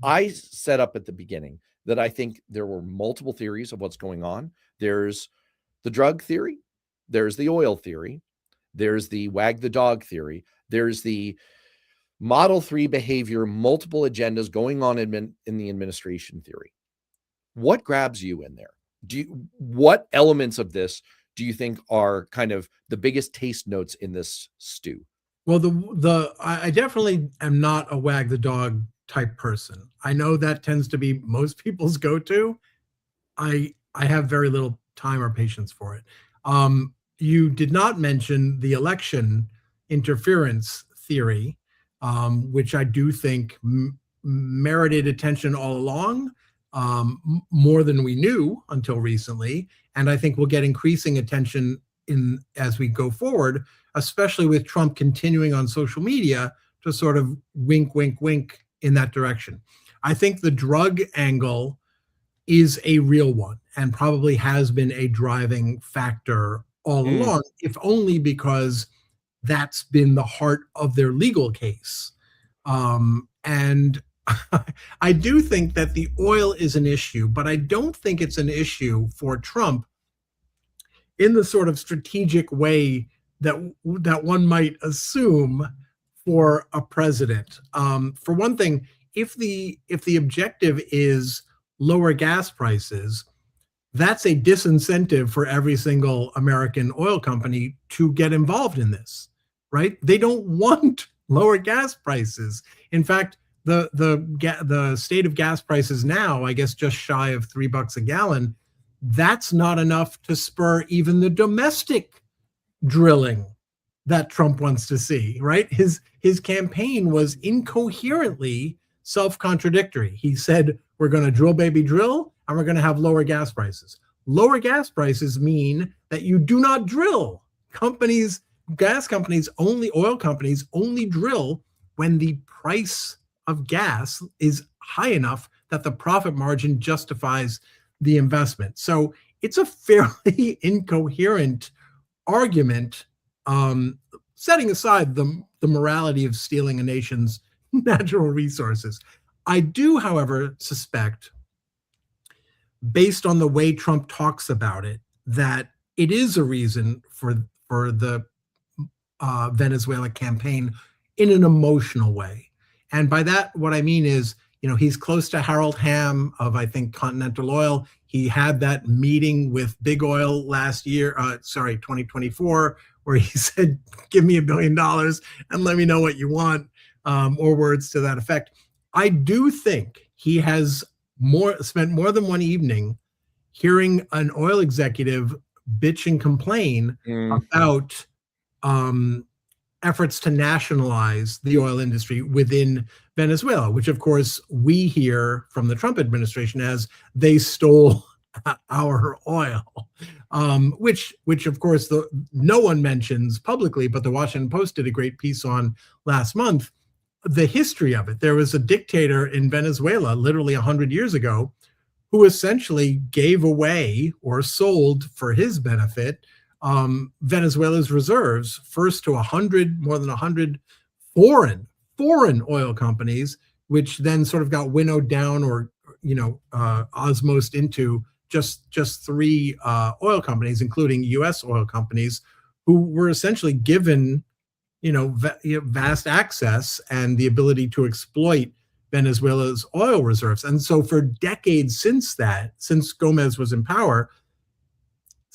I set up at the beginning that I think there were multiple theories of what's going on. There's the drug theory, there's the oil theory, there's the wag the dog theory, there's the Model 3 behavior, multiple agendas going on in the administration theory. What grabs you in there? What elements of this do you think are kind of the biggest taste notes in this stew? Well, I definitely am not a wag the dog type person. I know that tends to be most people's go-to. I have very little time or patience for it. You did not mention the election interference theory, which I do think merited attention all along, more than we knew until recently. And I think we'll get increasing attention as we go forward, especially with Trump continuing on social media to sort of wink, wink, wink in that direction. I think the drug angle is a real one and probably has been a driving factor all along, if only because that's been the heart of their legal case. And I do think that the oil is an issue, but I don't think it's an issue for Trump in the sort of strategic way that one might assume for a president. For one thing, if the objective is lower gas prices, that's a disincentive for every single American oil company to get involved in this, right? They don't want lower gas prices. In fact, the state of gas prices now, I guess just shy of $3 a gallon, that's not enough to spur even the domestic drilling that Trump wants to see, right? His campaign was incoherently self-contradictory. He said, we're going to drill, baby, drill, and we're going to have lower gas prices. Lower gas prices mean that you do not drill. Gas companies oil companies only drill when the price of gas is high enough that the profit margin justifies the investment. So it's a fairly incoherent argument, setting aside the morality of stealing a nation's natural resources. I do, however, suspect, based on the way Trump talks about it, that it is a reason for the Venezuela campaign in an emotional way. And by that, what I mean is, he's close to Harold Hamm of, I think, Continental Oil. He had that meeting with Big Oil last year, 2024, where he said, give me $1 billion and let me know what you want, or words to that effect. I do think he has spent more than one evening hearing an oil executive bitch and complain about efforts to nationalize the oil industry within Venezuela, which of course we hear from the Trump administration as they stole our oil, which of course no one mentions publicly, but the Washington Post did a great piece on last month, the history of it. There was a dictator in Venezuela literally 100 years ago who essentially gave away or sold for his benefit Venezuela's reserves, first to more than 100 foreign oil companies, which then sort of got winnowed down or osmosed into just 3 oil companies, including U.S. oil companies, who were essentially given vast access and the ability to exploit Venezuela's oil reserves. And so for decades since Gomez was in power,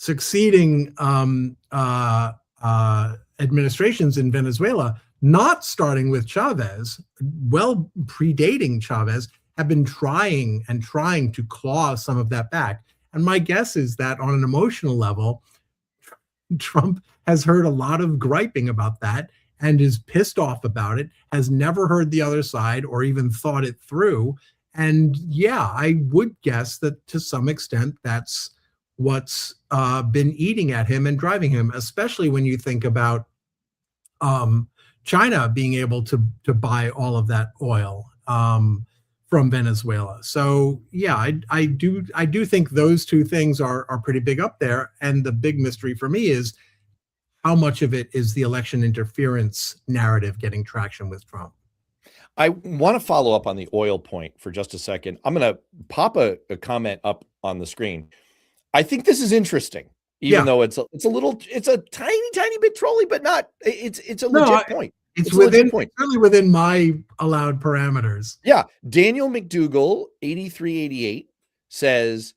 succeeding administrations in Venezuela, not starting with Chavez, well predating Chavez, have been trying to claw some of that back. And my guess is that on an emotional level, Trump has heard a lot of griping about that and is pissed off about it, has never heard the other side or even thought it through. And yeah, I would guess that to some extent that's what's been eating at him and driving him, especially when you think about China being able to buy all of that oil from Venezuela. So yeah, I do think those two things are pretty big up there. And the big mystery for me is how much of it is the election interference narrative getting traction with Trump. I want to follow up on the oil point for just a second. I'm going to pop a comment up on the screen. I think this is interesting, even though it's a tiny bit trolly, but not. It's a legit point. It's within certainly within my allowed parameters. Yeah, Daniel McDougall 8388 says,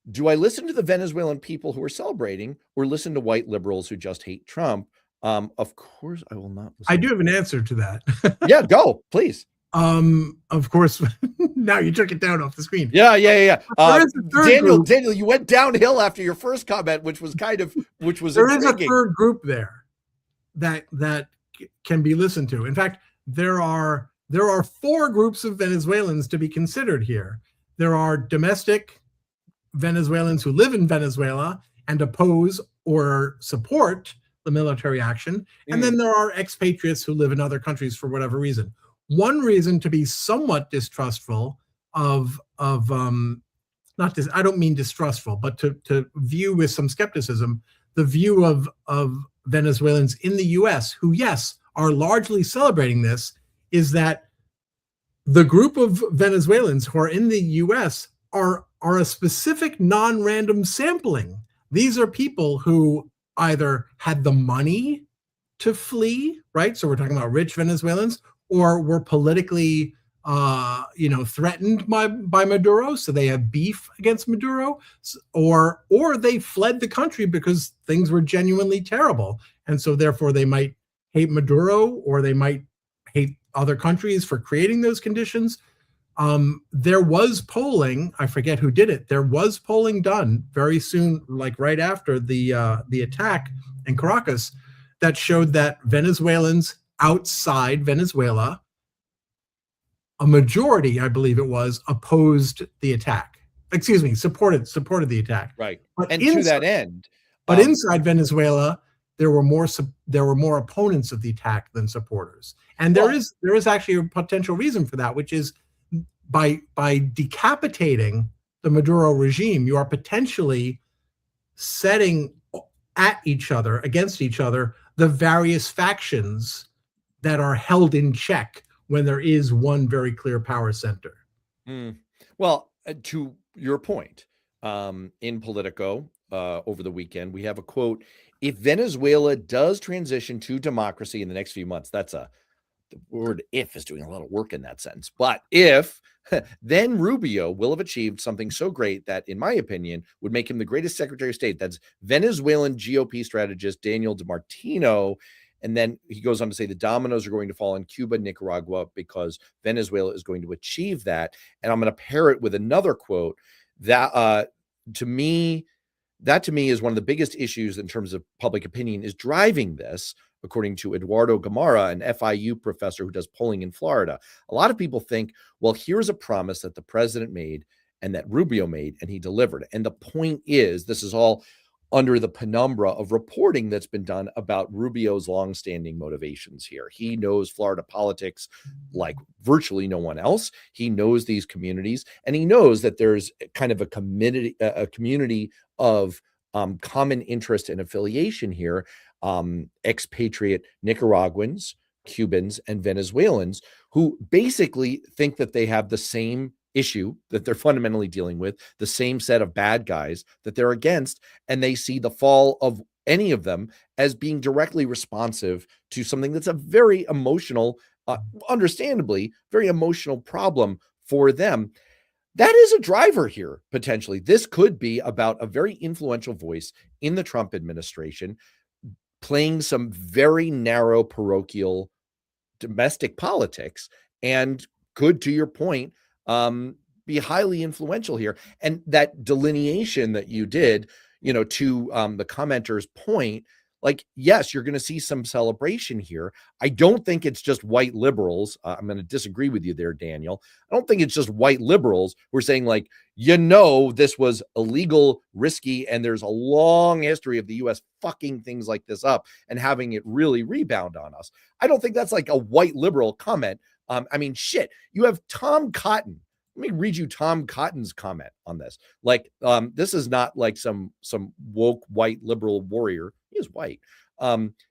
"Do I listen to the Venezuelan people who are celebrating, or listen to white liberals who just hate Trump?" Of course, I will not listen. I do have an answer to that. Yeah, go, please. Of course, now you took it down off the screen. Yeah. Daniel, group. Daniel, you went downhill after your first comment, which was there intriguing. is a third group there that can be listened to. In fact, there are four groups of Venezuelans to be considered here. There are domestic Venezuelans who live in Venezuela and oppose or support the military action. And then there are expatriates who live in other countries for whatever reason. One reason to be somewhat distrustful of not this, I don't mean distrustful, but to view with some skepticism the view of Venezuelans in the US who, yes, are largely celebrating this, is that the group of Venezuelans who are in the US are a specific non-random sampling. These are people who either had the money to flee, right? So we're talking about rich Venezuelans, or were politically threatened by Maduro, so they have beef against Maduro, or they fled the country because things were genuinely terrible, and so therefore they might hate Maduro, or they might hate other countries for creating those conditions. There was polling, I forget who did it, there was polling done very soon, like right after the attack in Caracas, that showed that Venezuelans outside Venezuela, a majority, I believe it was, opposed the attack. Excuse me, supported the attack. Right. But and to that end, but inside Venezuela, there were more opponents of the attack than supporters. And there is actually a potential reason for that, which is by decapitating the Maduro regime, you are potentially setting at each other, against each other, the various factions that are held in check when there is one very clear power center. Well, to your point, in Politico over the weekend, we have a quote: "If Venezuela does transition to democracy in the next few months," the word "if" is doing a lot of work in that sentence, but if, then Rubio will have achieved something so great that, in my opinion, would make him the greatest Secretary of State. That's Venezuelan GOP strategist Daniel DiMartino. And then he goes on to say the dominoes are going to fall in Cuba, Nicaragua, because Venezuela is going to achieve that. And I'm going to pair it with another quote that to me is one of the biggest issues in terms of public opinion is driving this, according to Eduardo Gamarra, an FIU professor who does polling in Florida. A lot of people think, well, here's a promise that the president made and that Rubio made, and he delivered. And the point is, this is all under the penumbra of reporting that's been done about Rubio's longstanding motivations here. He knows Florida politics like virtually no one else. He knows these communities, and he knows that there's kind of a community of common interest and affiliation here. Expatriate Nicaraguans, Cubans, and Venezuelans who basically think that they have the same issue that they're fundamentally dealing with, the same set of bad guys that they're against, and they see the fall of any of them as being directly responsive to something that's a very emotional, understandably, very emotional problem for them. that is a driver here, potentially. This could be about a very influential voice in the Trump administration playing some very narrow parochial domestic politics and could, to your point, be highly influential here. And that delineation that you did, to the commenter's point, like, yes, you're going to see some celebration here. I don't think it's just white liberals. I'm going to disagree with you there, Daniel. I don't think it's just white liberals who are saying, like, this was illegal, risky, and there's a long history of the U.S. fucking things like this up and having it really rebound on us. I don't think that's like a white liberal comment. Shit, you have Tom Cotton. Let me read you Tom Cotton's comment on this. Like, this is not like some woke white liberal warrior. He is white.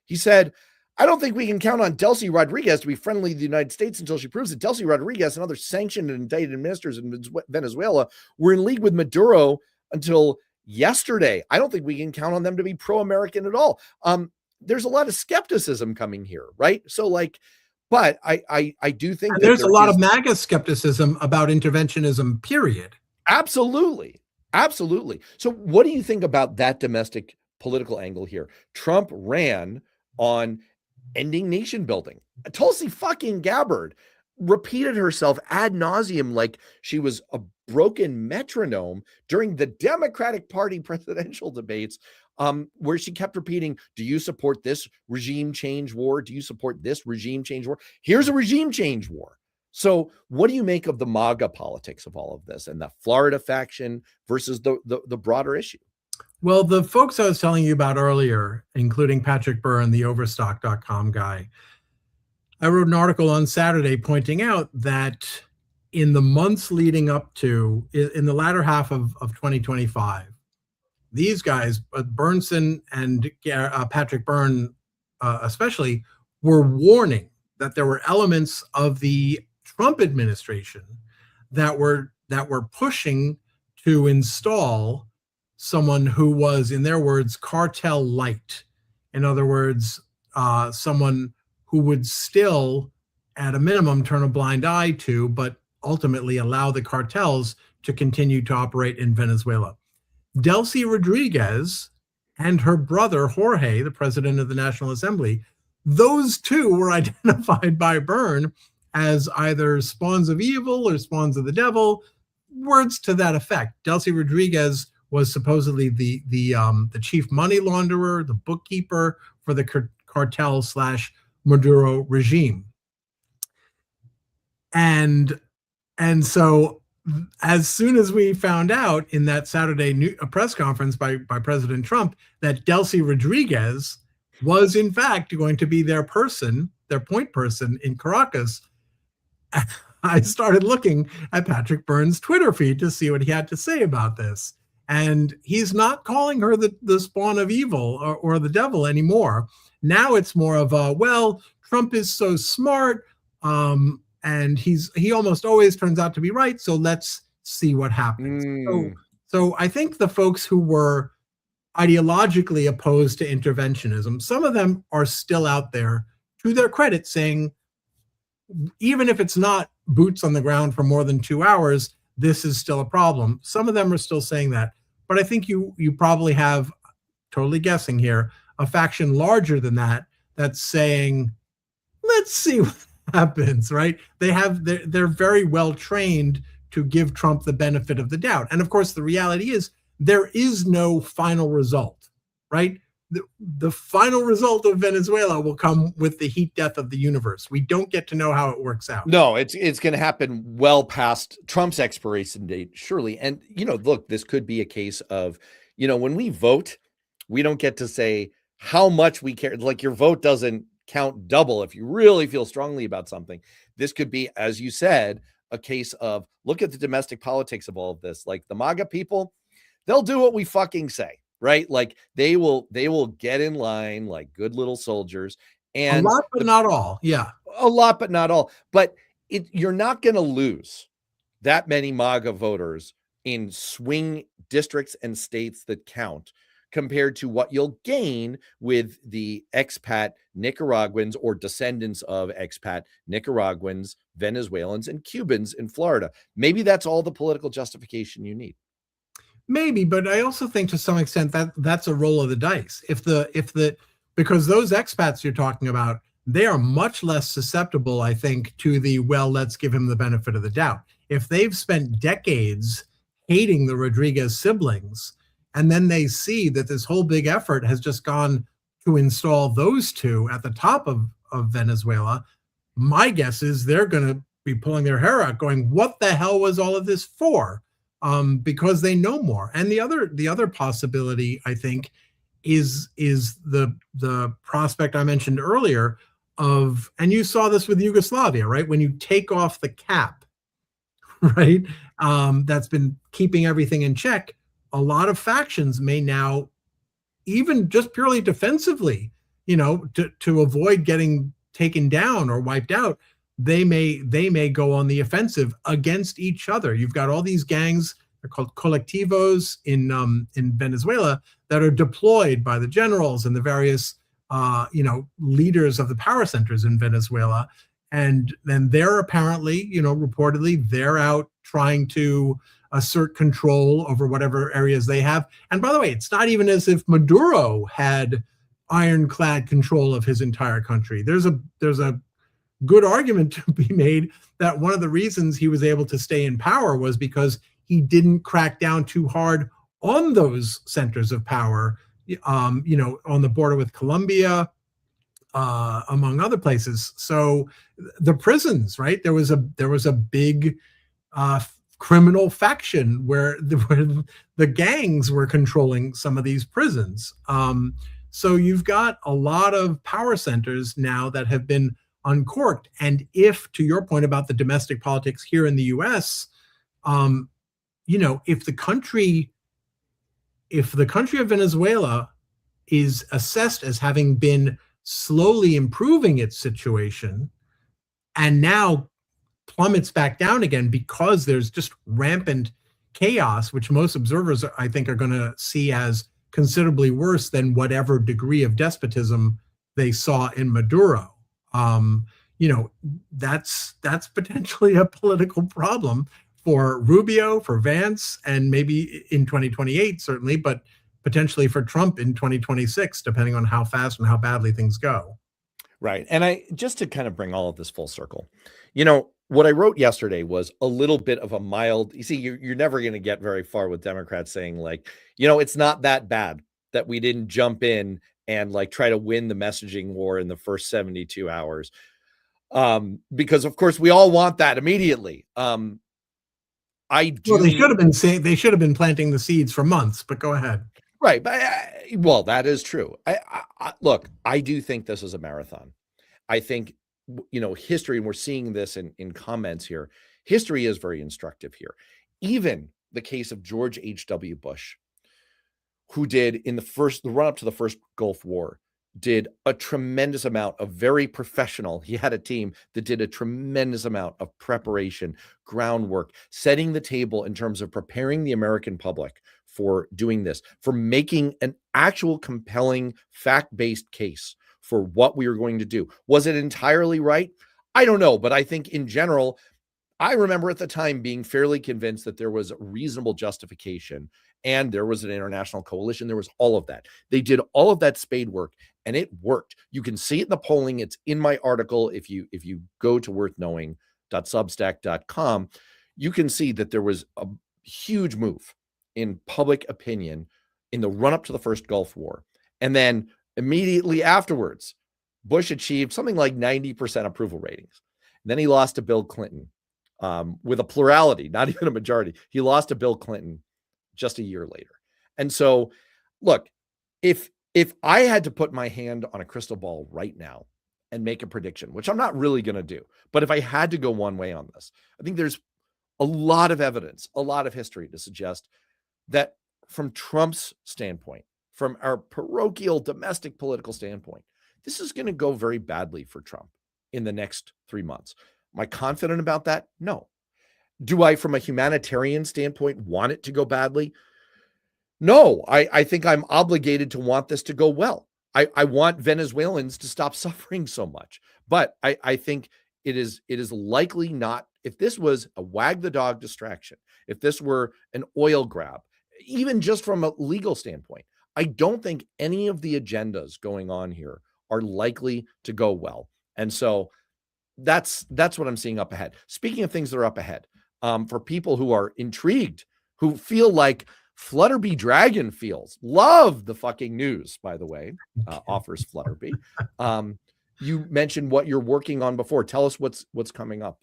He said, I don't think we can count on Delcy Rodriguez to be friendly to the United States until she proves that Delcy Rodriguez and other sanctioned and indicted ministers in Venezuela were in league with Maduro until yesterday. I don't think we can count on them to be pro-American at all. There's a lot of skepticism coming here, right? So, like, but I do think that there's a lot of MAGA skepticism about interventionism, period. Absolutely. So what do you think about that domestic political angle here? Trump ran on ending nation building. Tulsi fucking Gabbard repeated herself ad nauseum like she was a broken metronome during the Democratic Party presidential debates, where she kept repeating, do you support this regime change war? Do you support this regime change war? Here's a regime change war. So what do you make of the MAGA politics of all of this and the Florida faction versus the broader issue? Well, the folks I was telling you about earlier, including Patrick Byrne, the Overstock.com guy, I wrote an article on Saturday pointing out that in the months leading up to, in the latter half of 2025, these guys, Bernsen and Patrick Byrne especially, were warning that there were elements of the Trump administration that were pushing to install someone who was, in their words, cartel light. In other words, someone who would still, at a minimum, turn a blind eye to, but ultimately allow the cartels to continue to operate in Venezuela. Delcy Rodriguez and her brother, Jorge, the president of the National Assembly, those two were identified by Byrne as either spawns of evil or spawns of the devil, words to that effect. Delcy Rodriguez was supposedly the chief money launderer, the bookkeeper for the cartel/Maduro regime. And so as soon as we found out in that Saturday press conference by President Trump that Delcy Rodriguez was in fact going to be their point person in Caracas, I started looking at Patrick Byrne's Twitter feed to see what he had to say about this. And he's not calling her the spawn of evil or the devil anymore. Now it's more of a, well, Trump is so smart, and he almost always turns out to be right, so let's see what happens. So I think the folks who were ideologically opposed to interventionism, some of them are still out there, to their credit, saying, even if it's not boots on the ground for more than 2 hours, this is still a problem. Some of them are still saying that. But I think you probably have, totally guessing here, a faction larger than that that's saying, let's see what happens, right? They're very well trained to give Trump the benefit of the doubt. And of course, the reality is there is no final result, right? The final result of Venezuela will come with the heat death of the universe. We don't get to know how it works out. No, it's going to happen well past Trump's expiration date, surely. And, look, this could be a case of, when we vote, we don't get to say how much we care. Like, your vote doesn't count double if you really feel strongly about something. This could be, as you said, a case of, look at the domestic politics of all of this. Like, the MAGA people, they'll do what we fucking say. Right? Like they will get in line like good little soldiers, and a lot, but not all. Yeah. A lot, but not all. But you're not going to lose that many MAGA voters in swing districts and states that count compared to what you'll gain with the expat Nicaraguans or descendants of expat Nicaraguans, Venezuelans, and Cubans in Florida. Maybe that's all the political justification you need. Maybe, but I also think to some extent that that's a roll of the dice. Because those expats you're talking about, they are much less susceptible, I think, to the, well, let's give him the benefit of the doubt. If they've spent decades hating the Rodriguez siblings, and then they see that this whole big effort has just gone to install those two at the top of Venezuela, my guess is they're going to be pulling their hair out going, what the hell was all of this for? Because they know more. And the other possibility, I think, is the prospect I mentioned earlier of, and you saw this with Yugoslavia, right? When you take off the cap, right, that's been keeping everything in check, a lot of factions may now, even just purely defensively, to avoid getting taken down or wiped out, they may go on the offensive against each other. You've got all these gangs, they're called colectivos in Venezuela, that are deployed by the generals and the various leaders of the power centers in Venezuela. And then they're apparently, reportedly, they're out trying to assert control over whatever areas they have. And by the way, it's not even as if Maduro had ironclad control of his entire country. There's a good argument to be made that one of the reasons he was able to stay in power was because he didn't crack down too hard on those centers of power, on the border with Colombia, among other places. So the prisons, right? There was a big criminal faction where the gangs were controlling some of these prisons. So you've got a lot of power centers now that have been uncorked. And if, to your point about the domestic politics here in the U.S., if the country of Venezuela is assessed as having been slowly improving its situation and now plummets back down again because there's just rampant chaos, which most observers, I think, are going to see as considerably worse than whatever degree of despotism they saw in Maduro. That's potentially a political problem for Rubio, for Vance, and maybe in 2028, certainly, but potentially for Trump in 2026, depending on how fast and how badly things go. Right. And just to kind of bring all of this full circle, what I wrote yesterday was a little bit of a mild, you see, you're never going to get very far with Democrats saying like, it's not that bad that we didn't jump in and like try to win the messaging war in the first 72 hours. Because of course we all want that immediately. They should have been planting the seeds for months, but go ahead. Right. But well, that is true. Look, I do think this is a marathon. I think, history, and we're seeing this in comments here, history is very instructive here. Even the case of George H.W. Bush, who did in the run up to the first Gulf War, did a tremendous amount of very professional. He had a team that did a tremendous amount of preparation, groundwork, setting the table in terms of preparing the American public for doing this, for making an actual compelling fact-based case for what we were going to do. Was it entirely right? I don't know, but I think in general, I remember at the time being fairly convinced that there was reasonable justification and there was an international coalition. There was all of that. They did all of that spade work and it worked. You can see it in the polling. It's in my article. If you go to worthknowing.substack.com, you can see that there was a huge move in public opinion in the run up to the first Gulf War. And then immediately afterwards, Bush achieved something like 90% approval ratings. And then he lost to Bill Clinton with a plurality, not even a majority. He lost to Bill Clinton just a year later. And so, look, if I had to put my hand on a crystal ball right now and make a prediction, which I'm not really going to do, but if I had to go one way on this, I think there's a lot of evidence, a lot of history to suggest that from Trump's standpoint, from our parochial domestic political standpoint, this is going to go very badly for Trump in the next 3 months. Am I confident about that? No. Do I, from a humanitarian standpoint, want it to go badly? No, I think I'm obligated to want this to go well. I want Venezuelans to stop suffering so much. But I think it is likely not, if this was a wag the dog distraction, if this were an oil grab, even just from a legal standpoint, I don't think any of the agendas going on here are likely to go well. And so that's what I'm seeing up ahead. Speaking of things that are up ahead, for people who are intrigued, who feel like Flutterby Dragon feels, love the fucking news, by the way, offers Flutterby. You mentioned what you're working on before. Tell us what's coming up.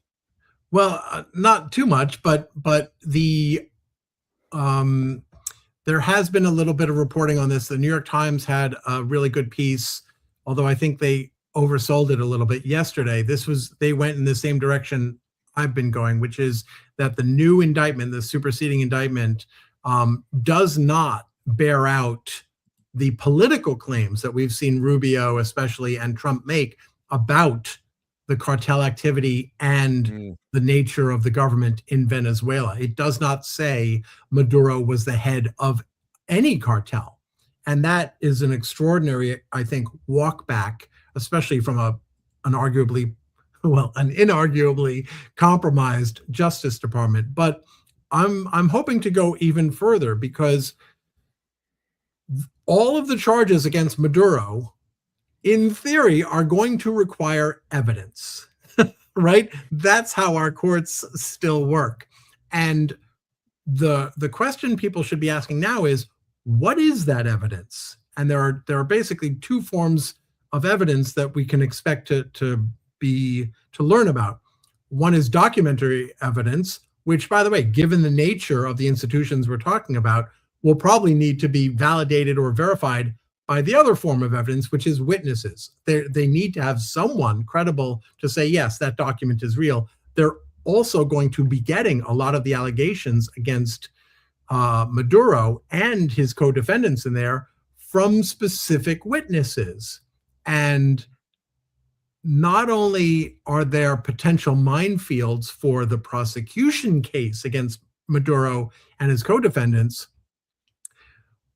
Well, not too much, but the there has been a little bit of reporting on this. The New York Times had a really good piece, although I think they oversold it a little bit yesterday. They went in the same direction I've been going, which is that the new indictment, the superseding indictment, does not bear out the political claims that we've seen Rubio especially and Trump make about the cartel activity and the nature of the government in Venezuela. It does not say Maduro was the head of any cartel. And that is an extraordinary, I think, walk back, especially from an inarguably compromised Justice Department. But I'm hoping to go even further, because all of the charges against Maduro, in theory, are going to require evidence, right? That's how our courts still work. And the question people should be asking now is, what is that evidence? And there are basically two forms of evidence that we can expect to learn about. One is documentary evidence, which, by the way, given the nature of the institutions we're talking about, will probably need to be validated or verified by the other form of evidence, which is witnesses. They need to have someone credible to say, yes, that document is real. They're also going to be getting a lot of the allegations against Maduro and his co-defendants in there from specific witnesses. And not only are there potential minefields for the prosecution case against Maduro and his co-defendants,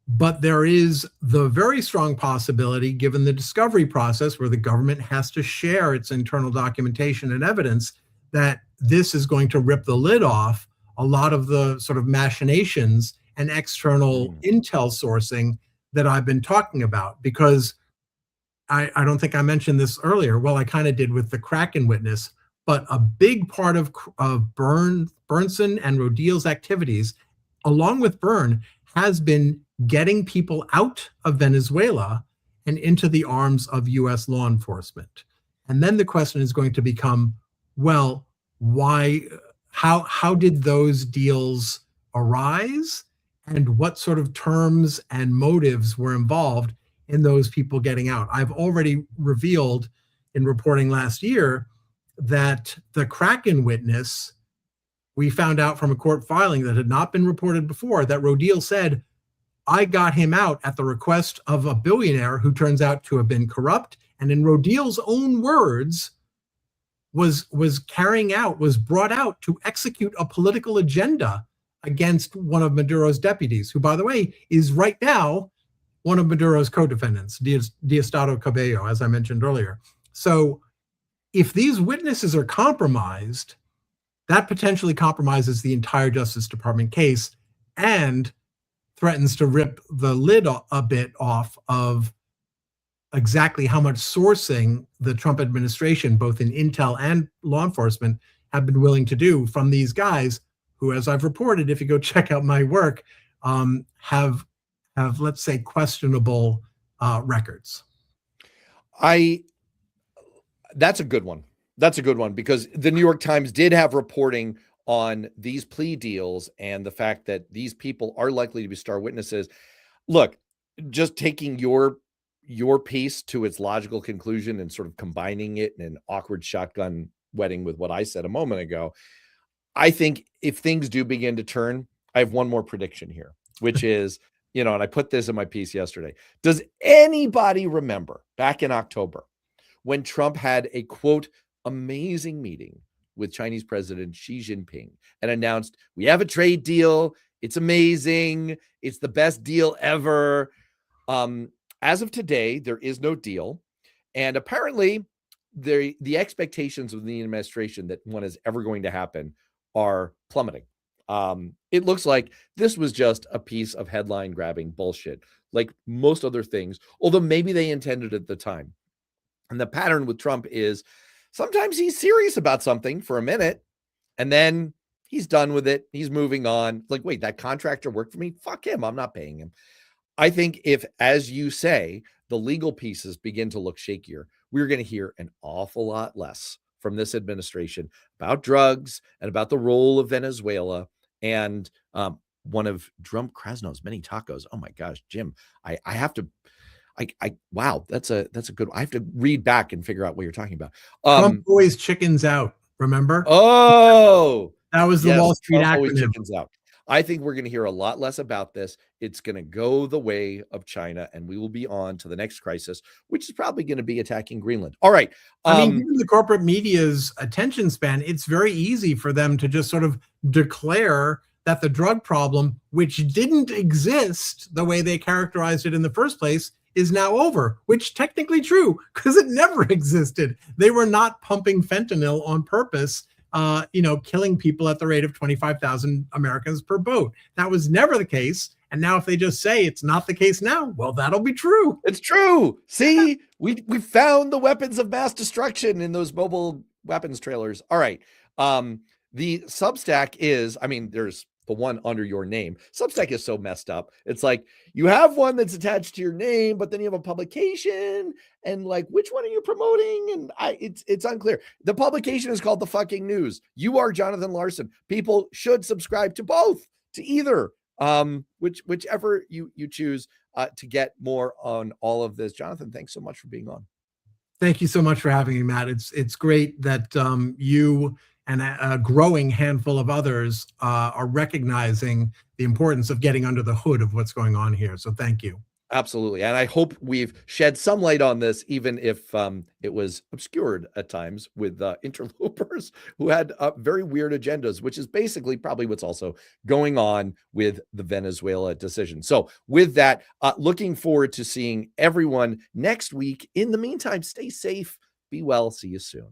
but there is the very strong possibility, given the discovery process where the government has to share its internal documentation and evidence, that this is going to rip the lid off a lot of the sort of machinations and external intel sourcing that I've been talking about. Because I don't think I mentioned this earlier. Well, I kind of did with the Kraken witness, but a big part of Bernson and Rodil's activities, along with Byrne, has been getting people out of Venezuela and into the arms of U.S. law enforcement. And then the question is going to become, well, why, how did those deals arise? And what sort of terms and motives were involved in those people getting out? I've already revealed in reporting last year that the Kraken witness, we found out from a court filing that had not been reported before, that Rodil said, I got him out at the request of a billionaire who turns out to have been corrupt, and in Rodil's own words, was brought out to execute a political agenda against one of Maduro's deputies, who, by the way, is right now one of Maduro's co-defendants, Diosdado Cabello, as I mentioned earlier. So if these witnesses are compromised, that potentially compromises the entire Justice Department case and threatens to rip the lid a bit off of exactly how much sourcing the Trump administration, both in intel and law enforcement, have been willing to do from these guys who, as I've reported, if you go check out my work, have let's say questionable records. That's a good one. That's a good one, because the New York Times did have reporting on these plea deals and the fact that these people are likely to be star witnesses. Look, just taking your piece to its logical conclusion and sort of combining it in an awkward shotgun wedding with what I said a moment ago, I think if things do begin to turn, I have one more prediction here, which is, and I put this in my piece yesterday. Does anybody remember back in October when Trump had a, quote, amazing meeting with Chinese President Xi Jinping and announced, we have a trade deal. It's amazing. It's the best deal ever. As of today, there is no deal. And apparently the expectations of the administration that one is ever going to happen are plummeting. It looks like this was just a piece of headline grabbing bullshit, like most other things, although maybe they intended at the time. And the pattern with Trump is sometimes he's serious about something for a minute and then he's done with it. He's moving on. Like, wait, that contractor worked for me? Fuck him. I'm not paying him. I think if, as you say, the legal pieces begin to look shakier, we're going to hear an awful lot less from this administration about drugs and about the role of Venezuela and one of Trump Krasnow's many tacos. Oh my gosh, Jim, I have to, wow, that's a good, I have to read back and figure out what you're talking about. Trump always chickens out. Remember? Oh, that was the yes, Wall Street Trump always acronym. chickens out. I think we're going to hear a lot less about this. It's going to go the way of China, and we will be on to the next crisis, which is probably going to be attacking Greenland. All right. I mean, given the corporate media's attention span, it's very easy for them to just sort of declare that the drug problem, which didn't exist the way they characterized it in the first place, is now over, which technically true because it never existed. They were not pumping fentanyl on purpose, killing people at the rate of 25,000 Americans per boat. That was never the case. And now if they just say it's not the case now, well, that'll be true. It's true. See, we found the weapons of mass destruction in those mobile weapons trailers. All right. The Substack is, I mean, there's the one under your name. Substack is so messed up. It's like you have one that's attached to your name, but then you have a publication, and like, which one are you promoting? And it's unclear. The publication is called The Fucking News. You are Jonathan Larsen. People should subscribe to both, to either, whichever you choose to get more on all of this. Jonathan, thanks so much for being on. Thank you so much for having me, Matt. It's great that you and a growing handful of others are recognizing the importance of getting under the hood of what's going on here. So thank you. Absolutely. And I hope we've shed some light on this, even if it was obscured at times with interlopers who had very weird agendas, which is basically probably what's also going on with the Venezuela decision. So with that, looking forward to seeing everyone next week. In the meantime, stay safe, be well, see you soon.